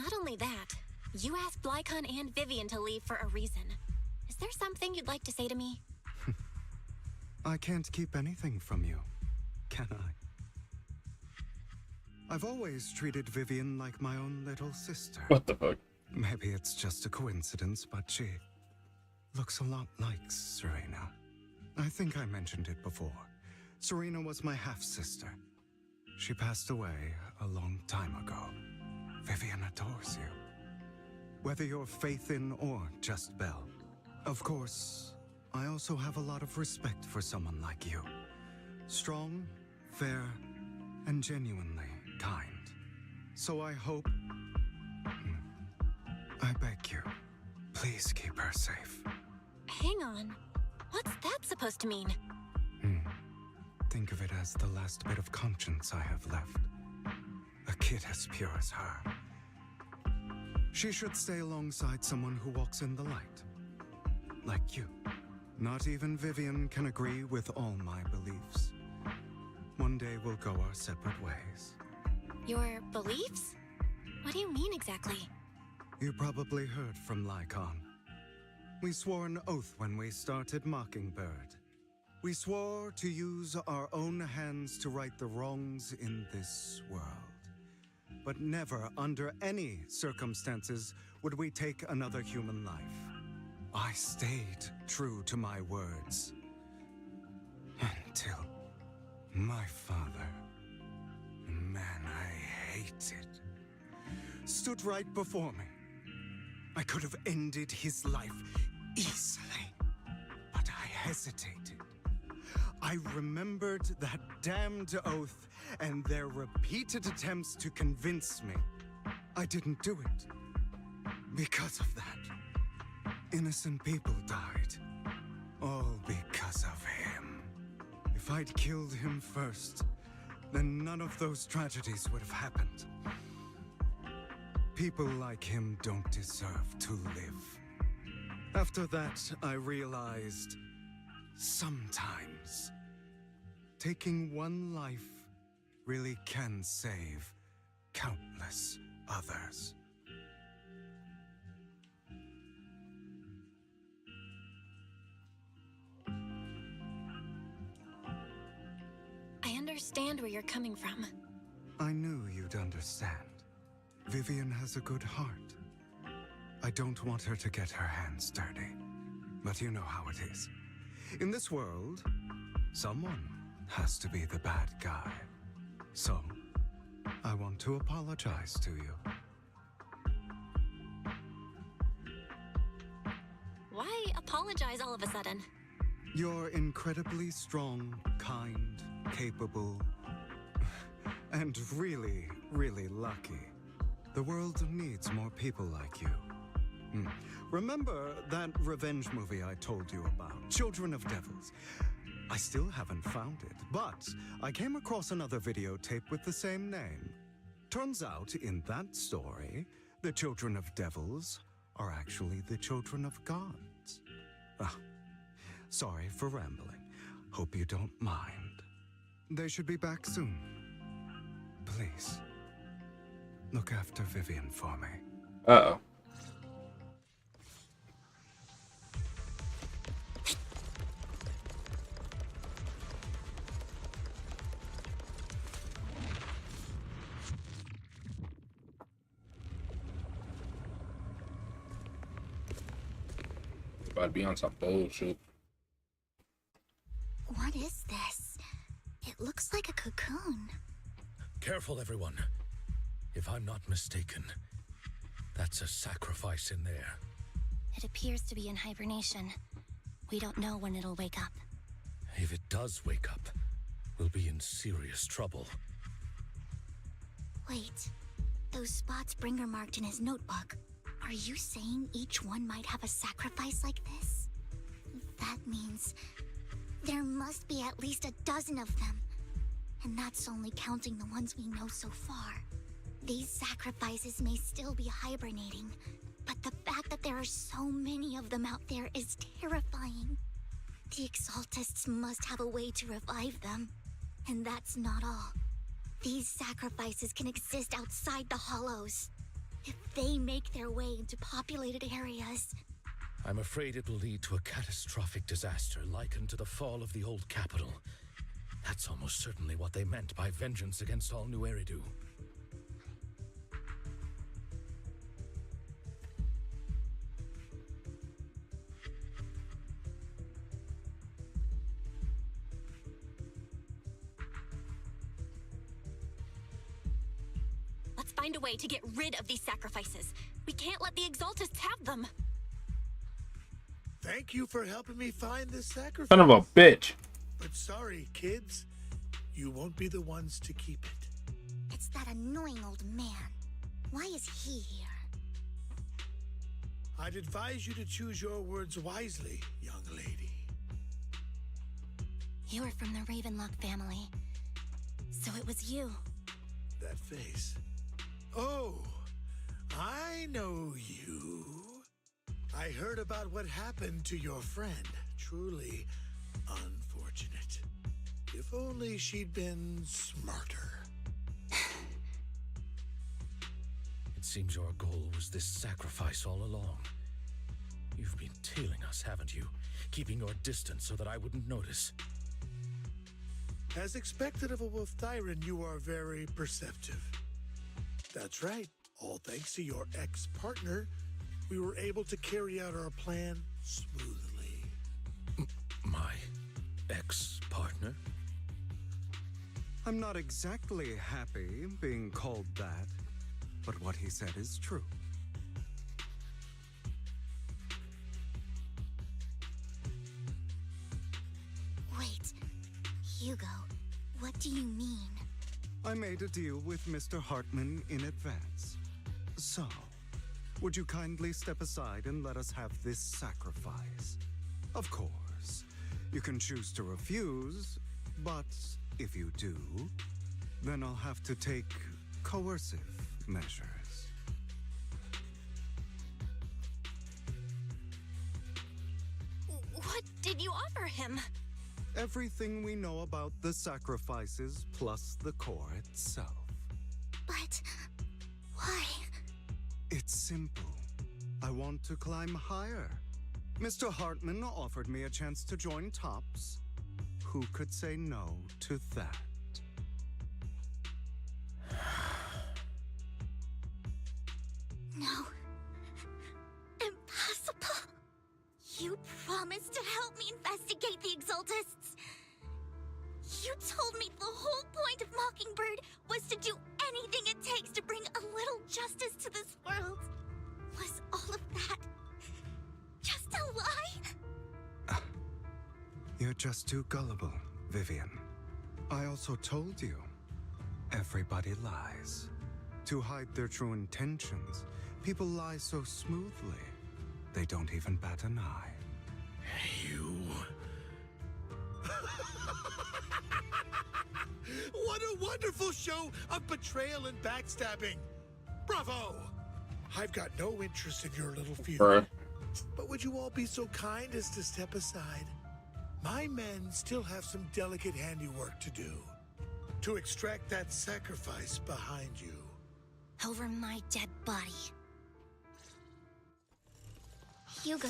Not only that, you asked Blykon and Vivian to leave for a reason. Is there something you'd like to say to me? I can't keep anything from you, can I? I've always treated Vivian like my own little sister. What the fuck? Maybe it's just a coincidence, but she looks a lot like Serena. I think I mentioned it before. Serena was my half-sister. She passed away a long time ago. Vivian adores you. Whether you're Faithin or just Belle. Of course, I also have a lot of respect for someone like you. Strong, fair, and genuinely kind. So I hope... I beg you, please keep her safe. Hang on. What's that supposed to mean? Think of it as the last bit of conscience I have left. A kid as pure as her. She should stay alongside someone who walks in the light. Like you. Not even Vivian can agree with all my beliefs. One day we'll go our separate ways. Your beliefs? What do you mean exactly? You probably heard from Lykon. We swore an oath when we started Mockingbird. We swore to use our own hands to right the wrongs in this world. But never, under any circumstances, would we take another human life. I stayed true to my words. Until my father, a man I hated, stood right before me. I could have ended his life easily, but I hesitated. I remembered that damned oath and their repeated attempts to convince me. I didn't do it. Because of that, innocent people died. All because of him. If I'd killed him first, then none of those tragedies would have happened. People like him don't deserve to live. After that, I realized sometimes taking one life really can save countless others. I understand where you're coming from. I knew you'd understand. Vivian has a good heart. I don't want her to get her hands dirty. But you know how it is. In this world, someone has to be the bad guy. So, I want to apologize to you. Why apologize all of a sudden? You're incredibly strong, kind, capable, and really, really lucky. The world needs more people like you. Remember that revenge movie I told you about, Children of Devils? I still haven't found it, but I came across another videotape with the same name. Turns out, in that story, the Children of Devils are actually the children of gods. Ah, sorry for rambling. Hope you don't mind. They should be back soon. Please, look after Vivian for me. Uh-oh. About to be on some bullshit. What is this? It looks like a cocoon. Careful, everyone. If I'm not mistaken, that's a sacrifice in there. It appears to be in hibernation. We don't know when it'll wake up. If it does wake up, we'll be in serious trouble. Wait, those spots Bringer marked in his notebook. Are you saying each one might have a sacrifice like this? That means there must be at least a dozen of them. And that's only counting the ones we know so far. These sacrifices may still be hibernating, but the fact that there are so many of them out there is terrifying. The Exaltists must have a way to revive them. And that's not all. These sacrifices can exist outside the Hollows. If they make their way into populated areas... I'm afraid it will lead to a catastrophic disaster likened to the fall of the old capital. That's almost certainly what they meant by vengeance against all New Eridu. Let's find a way to get rid of these sacrifices. We can't let the Exaltists have them. Thank you for helping me find this sacrifice. Son of a bitch. But sorry, kids. You won't be the ones to keep it. It's that annoying old man. Why is he here? I'd advise you to choose your words wisely, young lady. You were from the Ravenlock family. So it was you. That face. Oh, I know you. I heard about what happened to your friend. Truly unfortunate. If only she'd been smarter. It seems your goal was this sacrifice all along. You've been tailing us, haven't you? Keeping your distance so that I wouldn't notice. As expected of a wolf tyrant, you are very perceptive. That's right. All thanks to your ex-partner, we were able to carry out our plan smoothly. My ex-partner? I'm not exactly happy being called that, but what he said is true. Wait, Hugo, what do you mean? I made a deal with Mr. Hartman in advance. So, would you kindly step aside and let us have this sacrifice? Of course, you can choose to refuse, but if you do, then I'll have to take coercive measures. What did you offer him? Everything we know about the sacrifices plus the core itself. But why? It's simple. I want to climb higher. Mr. Hartman offered me a chance to join Tops. Who could say no to that? No. Impossible. You promised to help me investigate the Exaltists. You told me the whole point of Mockingbird was to do anything it takes to bring a little justice to this world. Was all of that just a lie? You're just too gullible, Vivian. I also told you, everybody lies. To hide their true intentions, people lie so smoothly, they don't even bat an eye. You... What a wonderful show of betrayal and backstabbing! Bravo! I've got no interest in your little feud. But would you all be so kind as to step aside? My men still have some delicate handiwork to do. To extract that sacrifice behind you. Over my dead body. Hugo,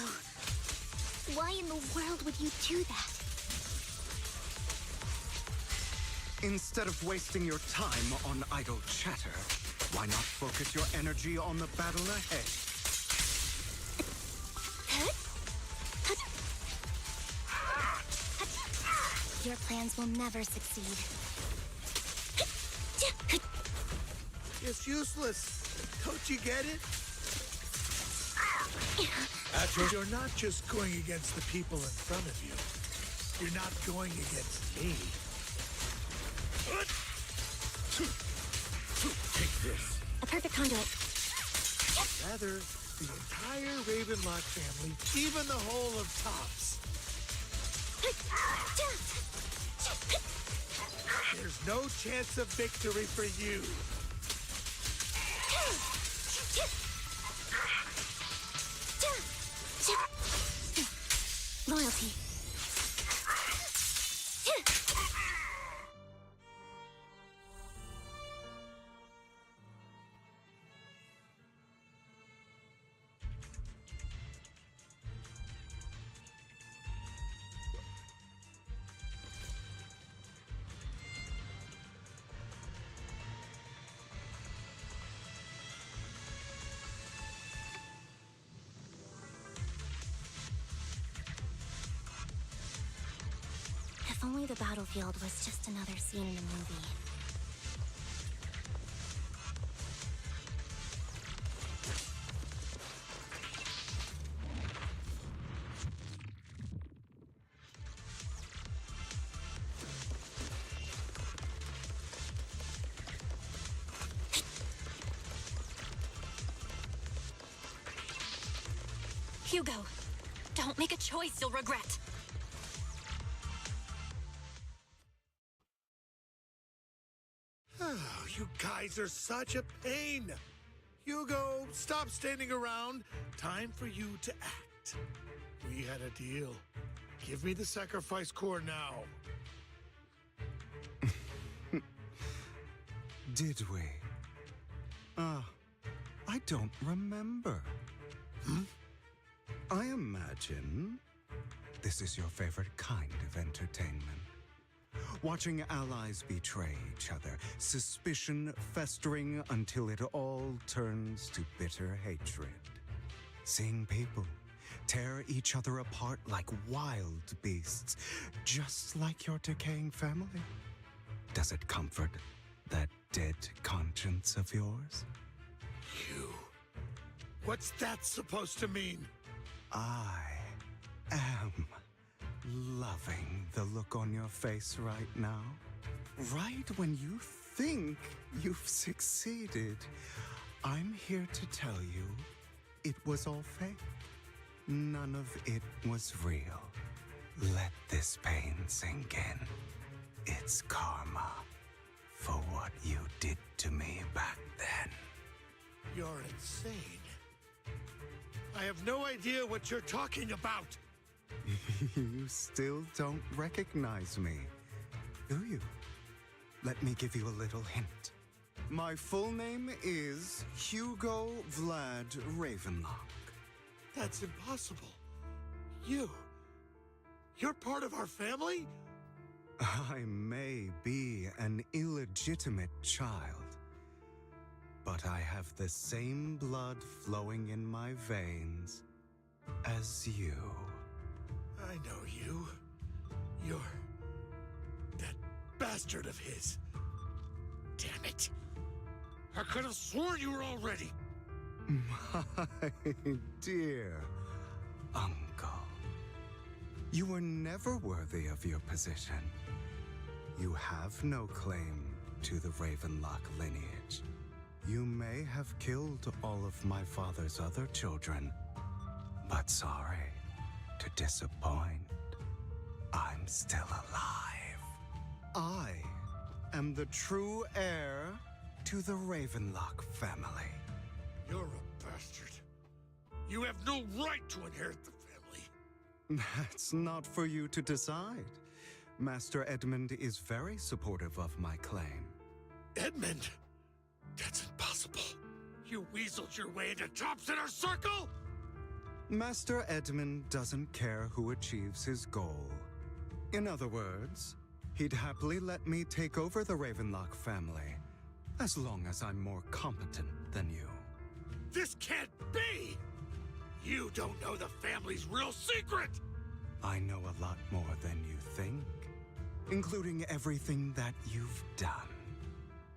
why in the world would you do that? Instead of wasting your time on idle chatter, why not focus your energy on the battle ahead? Your plans will never succeed. It's useless. Don't you get it? You're not just going against the people in front of you. You're not going against me. Take this. A perfect conduit. Rather, the entire Ravenlock family, even the whole of Tops. There's no chance of victory for you. Loyalty. If only the battlefield was just another scene in a movie. Hugo, don't make a choice you'll regret. Oh, you guys are such a pain. Hugo, stop standing around. Time for you to act. We had a deal. Give me the sacrifice core now. Did we? I don't remember. I imagine this is your favorite kind of entertainment. Watching allies betray each other, suspicion festering until it all turns to bitter hatred. Seeing people tear each other apart like wild beasts, just like your decaying family. Does it comfort that dead conscience of yours? You. What's that supposed to mean? I am loving the look on your face right now. Right when you think you've succeeded, I'm here to tell you it was all fake. None of it was real. Let this pain sink in. It's karma for what you did to me back then. You're insane. I have no idea what you're talking about. You still don't recognize me, do you? Let me give you a little hint. My full name is Hugo Vlad Ravenlock. That's impossible. You're part of our family? I may be an illegitimate child, but I have the same blood flowing in my veins as you. I know you. You're that bastard of his. Damn it. I could have sworn you were already. My dear uncle, you were never worthy of your position. You have no claim to the Ravenlock lineage. You may have killed all of my father's other children, but sorry to disappoint. I'm still alive. I am the true heir to the Ravenlock family. You're a bastard. You have no right to inherit the family. That's not for you to decide. Master Edmund is very supportive of my claim. Edmund? That's impossible. You weaseled your way into top center circle? Master Edmund doesn't care who achieves his goal. In other words, he'd happily let me take over the Ravenlock family, as long as I'm more competent than you. This can't be! You don't know the family's real secret! I know a lot more than you think, including everything that you've done.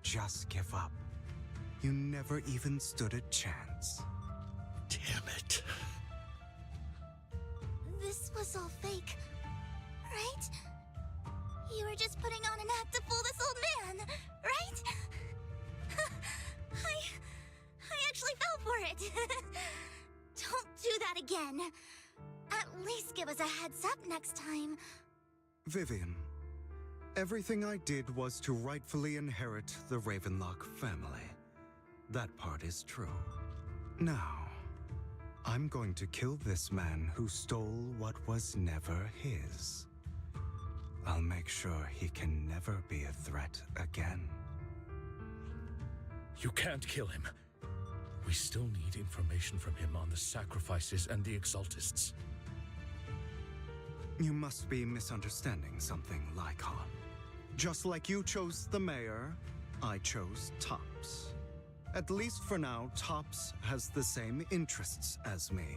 Just give up. You never even stood a chance. Damn it. This was all fake, right? You were just putting on an act to fool this old man, right? I actually fell for it. Don't do that again. At least give us a heads up next time. Vivian, everything I did was to rightfully inherit the Ravenlock family. That part is true. Now, I'm going to kill this man who stole what was never his. I'll make sure he can never be a threat again. You can't kill him. We still need information from him on the sacrifices and the Exaltists. You must be misunderstanding something, Lycon. Just like you chose the mayor, I chose Tops. At least for now, Tops has the same interests as me.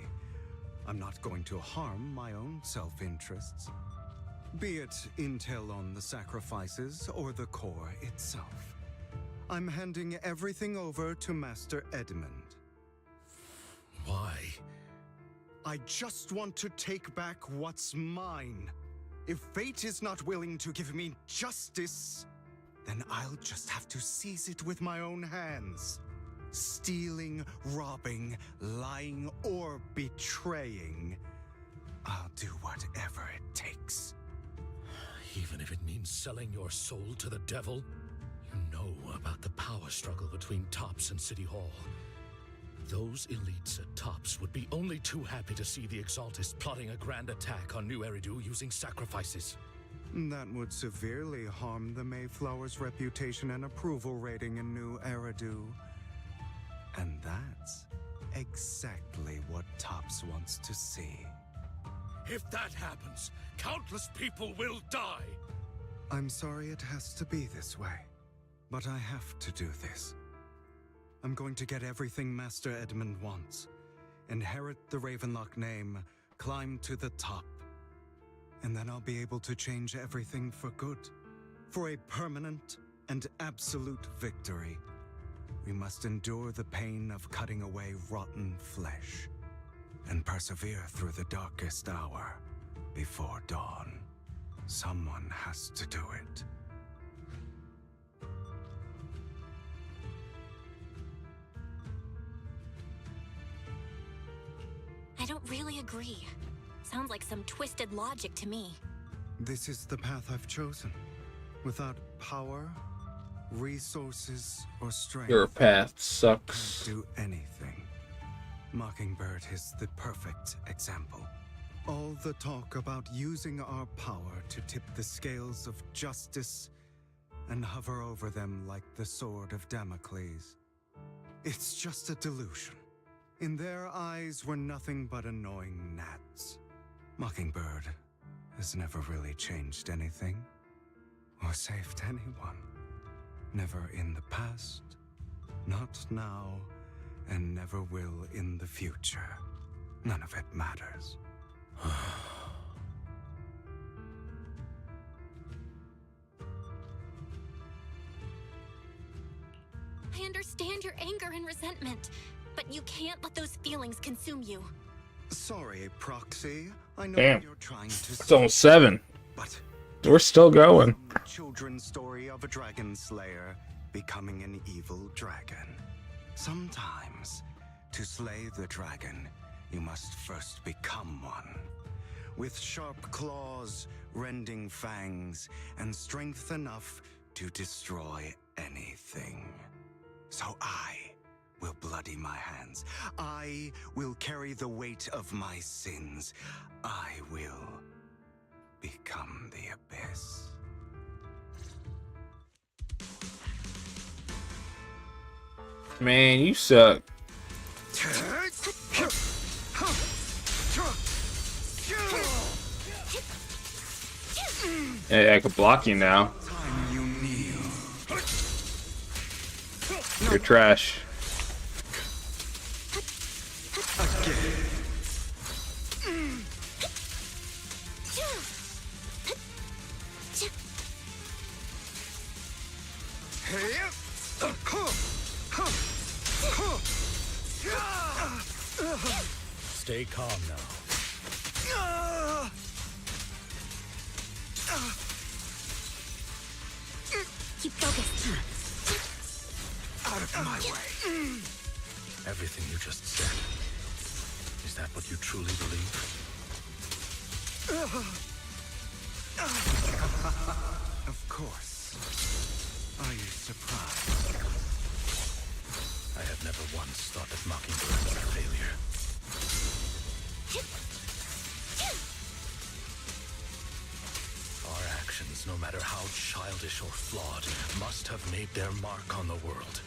I'm not going to harm my own self-interests. Be it intel on the sacrifices or the core itself. I'm handing everything over to Master Edmund. Why? I just want to take back what's mine. If fate is not willing to give me justice, then I'll just have to seize it with my own hands. Stealing, robbing, lying, or betraying. I'll do whatever it takes. Even if it means selling your soul to the devil? You know about the power struggle between Tops and City Hall. Those elites at Tops would be only too happy to see the Exaltists plotting a grand attack on New Eridu using sacrifices. That would severely harm the Mayflower's reputation and approval rating in New Eridu. And that's exactly what Tops wants to see. If that happens, countless people will die! I'm sorry it has to be this way, but I have to do this. I'm going to get everything Master Edmund wants. Inherit the Ravenlock name, climb to the top. And then I'll be able to change everything for good. For a permanent and absolute victory. We must endure the pain of cutting away rotten flesh. And persevere through the darkest hour before dawn. Someone has to do it. I don't really agree. Sounds like some twisted logic to me. This is the path I've chosen. Without power, resources, or strength, Your path I sucks. can't do anything. Mockingbird is the perfect example. All the talk about using our power to tip the scales of justice and hover over them like the sword of Damocles. It's just a delusion. In their eyes, we're nothing but annoying gnats. Mockingbird has never really changed anything or saved anyone. Never in the past, not now, and never will in the future. None of it matters. I understand your anger and resentment, but you can't let those feelings consume you. Sorry, Proxy. I know Damn. what you're trying to It's almost 7. But We're still going. children's story of a dragon slayer becoming an evil dragon. Sometimes, to slay the dragon, you must first become one. With sharp claws, rending fangs, and strength enough to destroy anything. So I will bloody my hands. I will carry the weight of my sins. I will become the abyss. Man, you suck. Hey, I could block you now. You're trash. Stay calm now. Keep focused. Out of my way. Everything you just said. Is that what you truly believe? Of course. Are you surprised? I have never once thought that Mockingbird was a failure. Our actions, no matter how childish or flawed, must have made their mark on the world.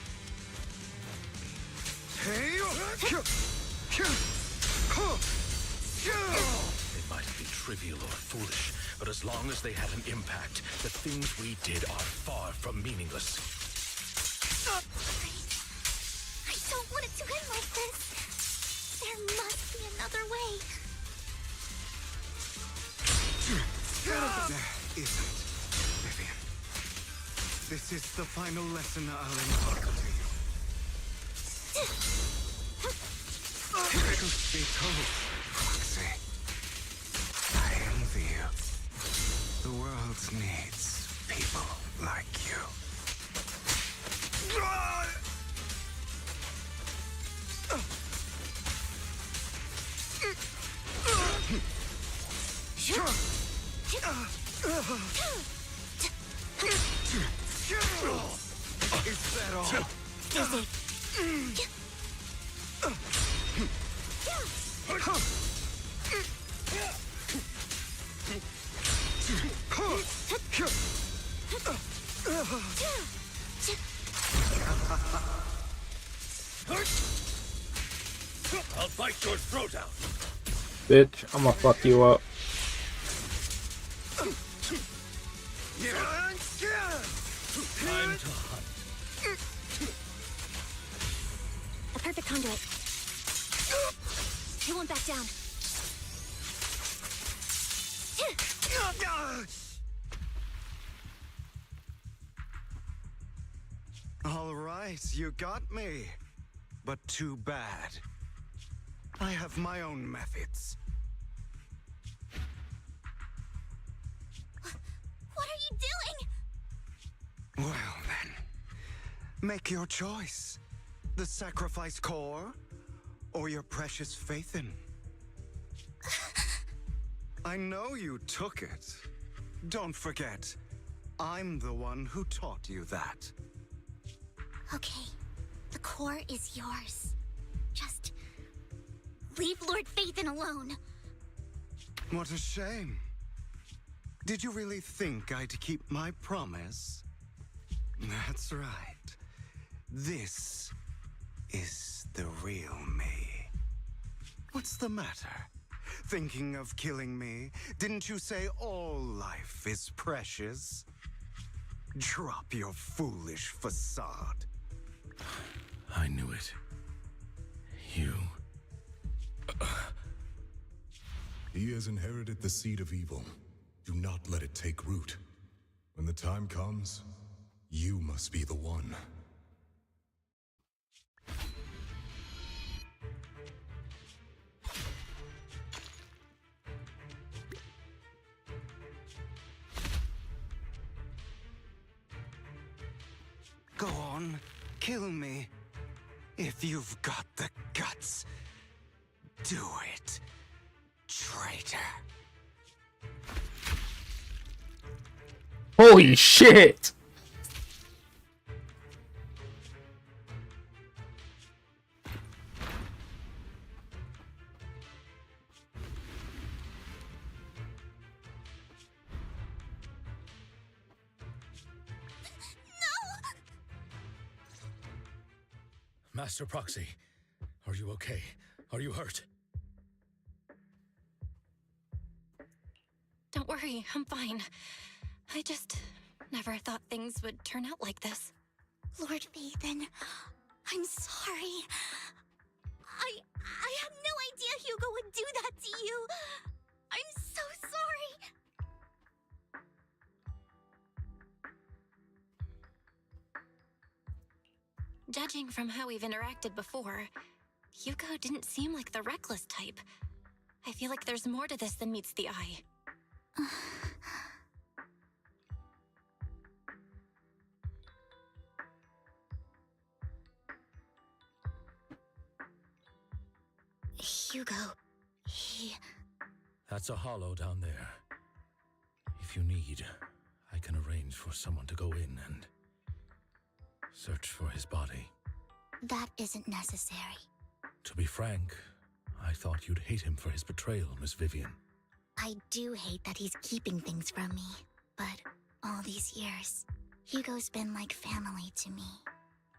They might be trivial or foolish, but as long as they had an impact, the things we did are far from meaningless. I don't want it to end like this. There must be another way. isn't, Vivian. This is the final lesson I'll impart to you. Truth be told, Foxy, I envy you. The world needs people like you. Is that all? I'll bite your throat out. Bitch, I'ma fuck you up. Time to hunt. A perfect conduit. He won't back down. All right, you got me. But too bad. I have my own methods. What are you doing? Well then, make your choice. The sacrifice core, or your precious Faithin. I know you took it. Don't forget, I'm the one who taught you that. Okay, the core is yours. Just leave Lord Faithin alone. What a shame. Did you really think I'd keep my promise? That's right. This is the real me. What's the matter? Thinking of killing me? Didn't you say all life is precious? Drop your foolish facade. I knew it. You... He has inherited the seed of evil. Do not let it take root. When the time comes, you must be the one. Go on, kill me. If you've got the guts, do it, traitor. Holy shit! Master Proxy, are you okay? Are you hurt? Don't worry, I'm fine. I just never thought things would turn out like this. Lord Faithin, I'm sorry. I had no idea Hugo would do that to you. I'm so sorry. Judging from how we've interacted before, Hugo didn't seem like the reckless type. I feel like there's more to this than meets the eye. Hugo, he... That's a hollow down there. If you need, I can arrange for someone to go in and search for his body. That isn't necessary. To be frank, I thought you'd hate him for his betrayal, Miss Vivian. I do hate that he's keeping things from me, but all these years, Hugo's been like family to me.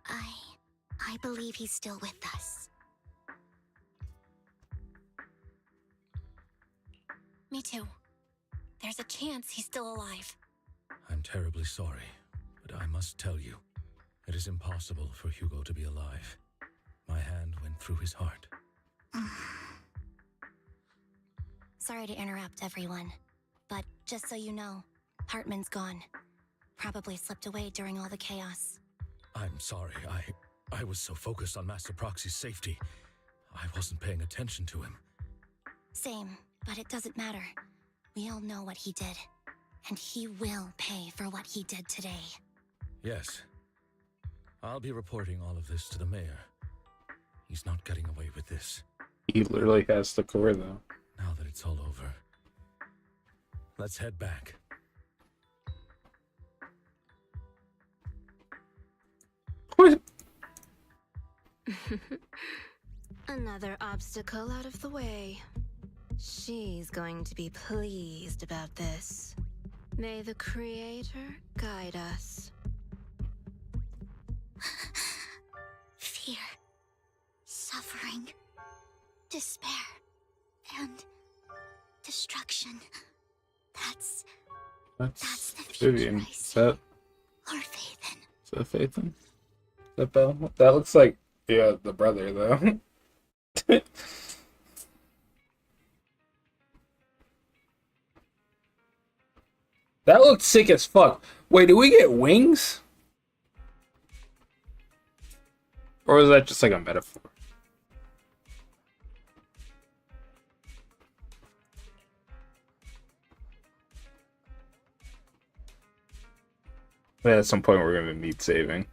I believe he's still with us. Me too. There's a chance he's still alive. I'm terribly sorry, but I must tell you, it is impossible for Hugo to be alive. My hand went through his heart. Sorry to interrupt, everyone, but Just so you know, Hartman's gone. Probably slipped away during all the chaos. I'm sorry. I was so focused on Master Proxy's safety. I wasn't paying attention to him. Same, but it doesn't matter. We all know what he did. And he will pay for what he did today. Yes. I'll be reporting all of this to the mayor. He's not getting away with this. He literally has the core, though. Now that it's all over, let's head back. What? Another obstacle out of the way. She's going to be pleased about this. May the Creator guide us. Fear, suffering, despair, and destruction. That's the future, Vivian. I Is see. that Lord Phaethon. Is that Phaethon? Is that Belle? That looks like the brother though. That looked sick as fuck. Wait, do we get wings? Or is that just like a metaphor? At some point we're gonna need saving.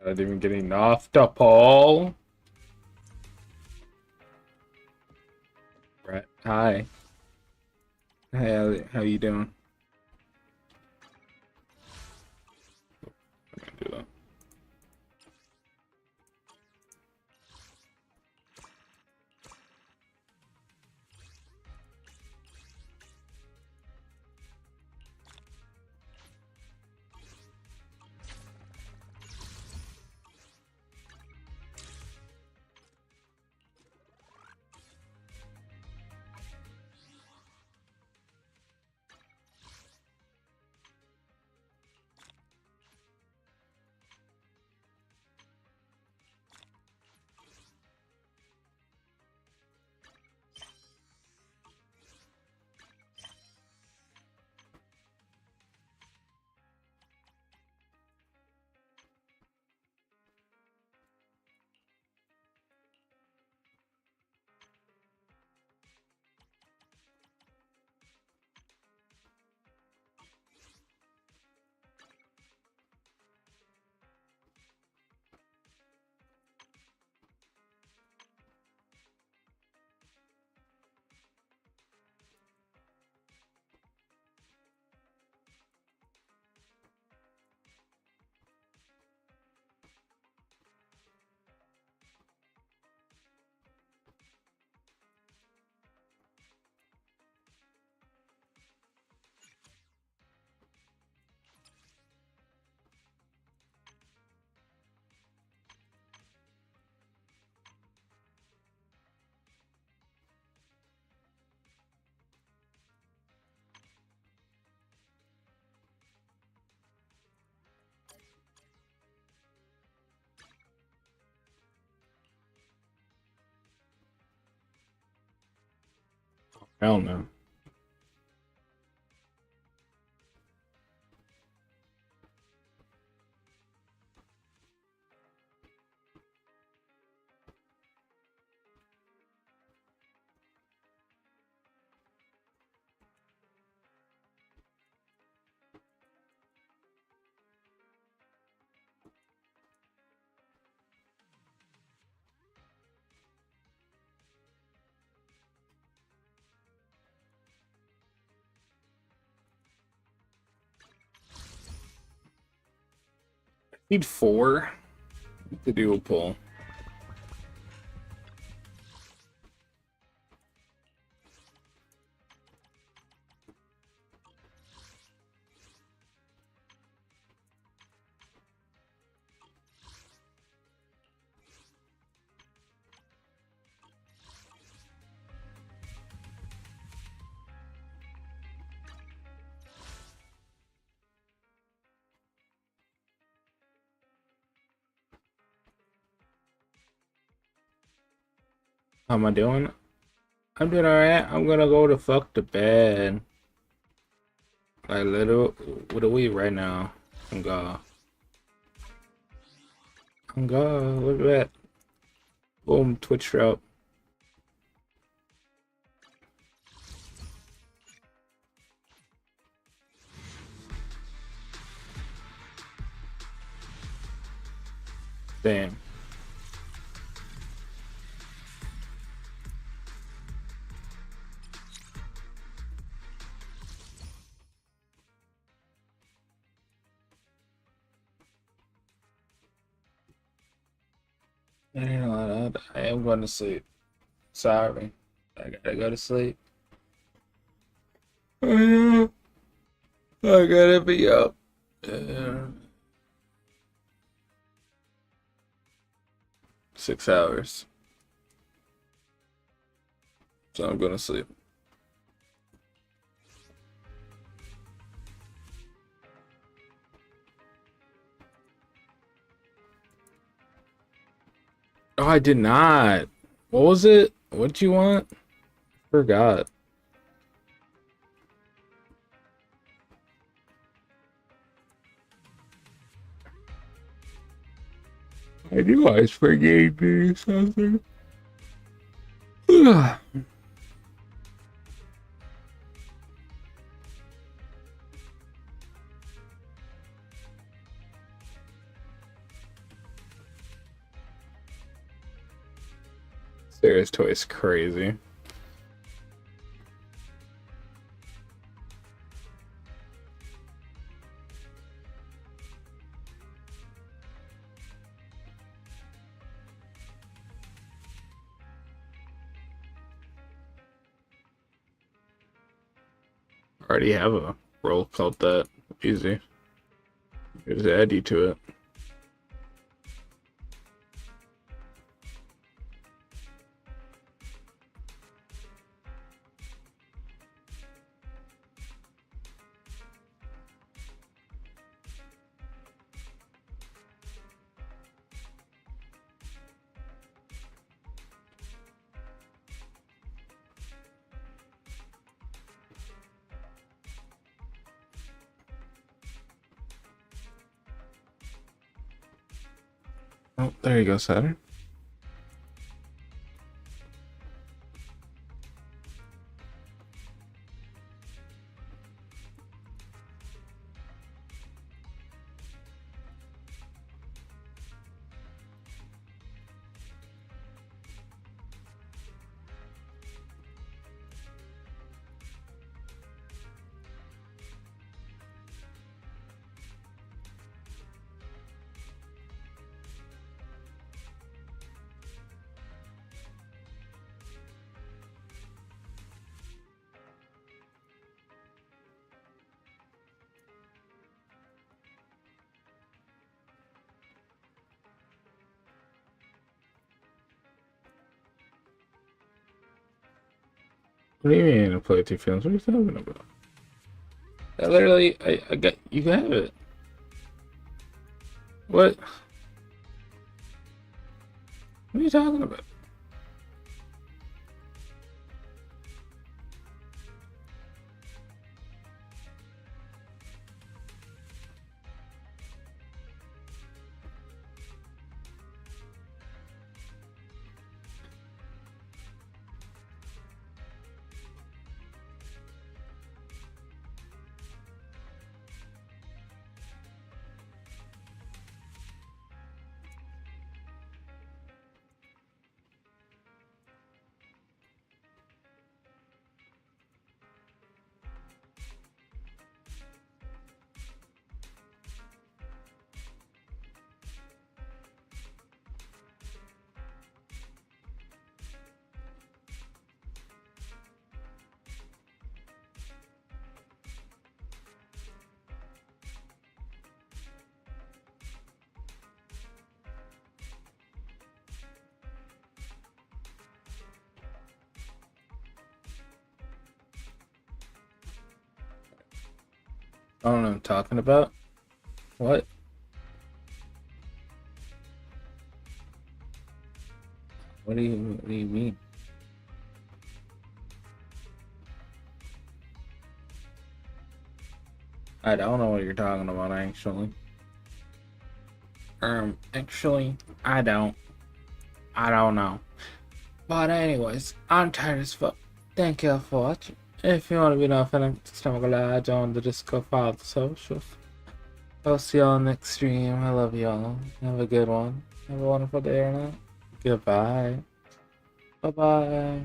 Not even getting off the pole. Right. Hi. Hey, how you doing? I'm gonna do that. Hell no. Need 4 to do a pull. How am I doing? I'm doing alright. I'm gonna go to fuck the bed. Like little what are we right now? I'm God. I'm God. Look at that. Boom, Twitch drop. Damn. I am going to sleep. Sorry. I gotta go to sleep. I gotta be up. 6 hours. So I'm gonna sleep. Oh, I did not. What was it? What'd you want? Forgot. I knew I was forgetting something. Sarah's toy is crazy. I already have a role called that. Easy. Just add you to it. Oh, there you go, Saturn. What do you mean play 2 films? What are you talking about? I literally, I got, you have it. What? What are you talking about? I don't know what I'm talking about. What? What do you mean? I don't know what you're talking about, actually. Actually, I don't. I don't know. But anyways, I'm tired as fuck. Thank you for watching. If you want to be nothing, I'm gonna join the Discord, follow the socials. I'll see y'all next stream. I love y'all. Have a good one. Have a wonderful day or night. Goodbye. Bye bye.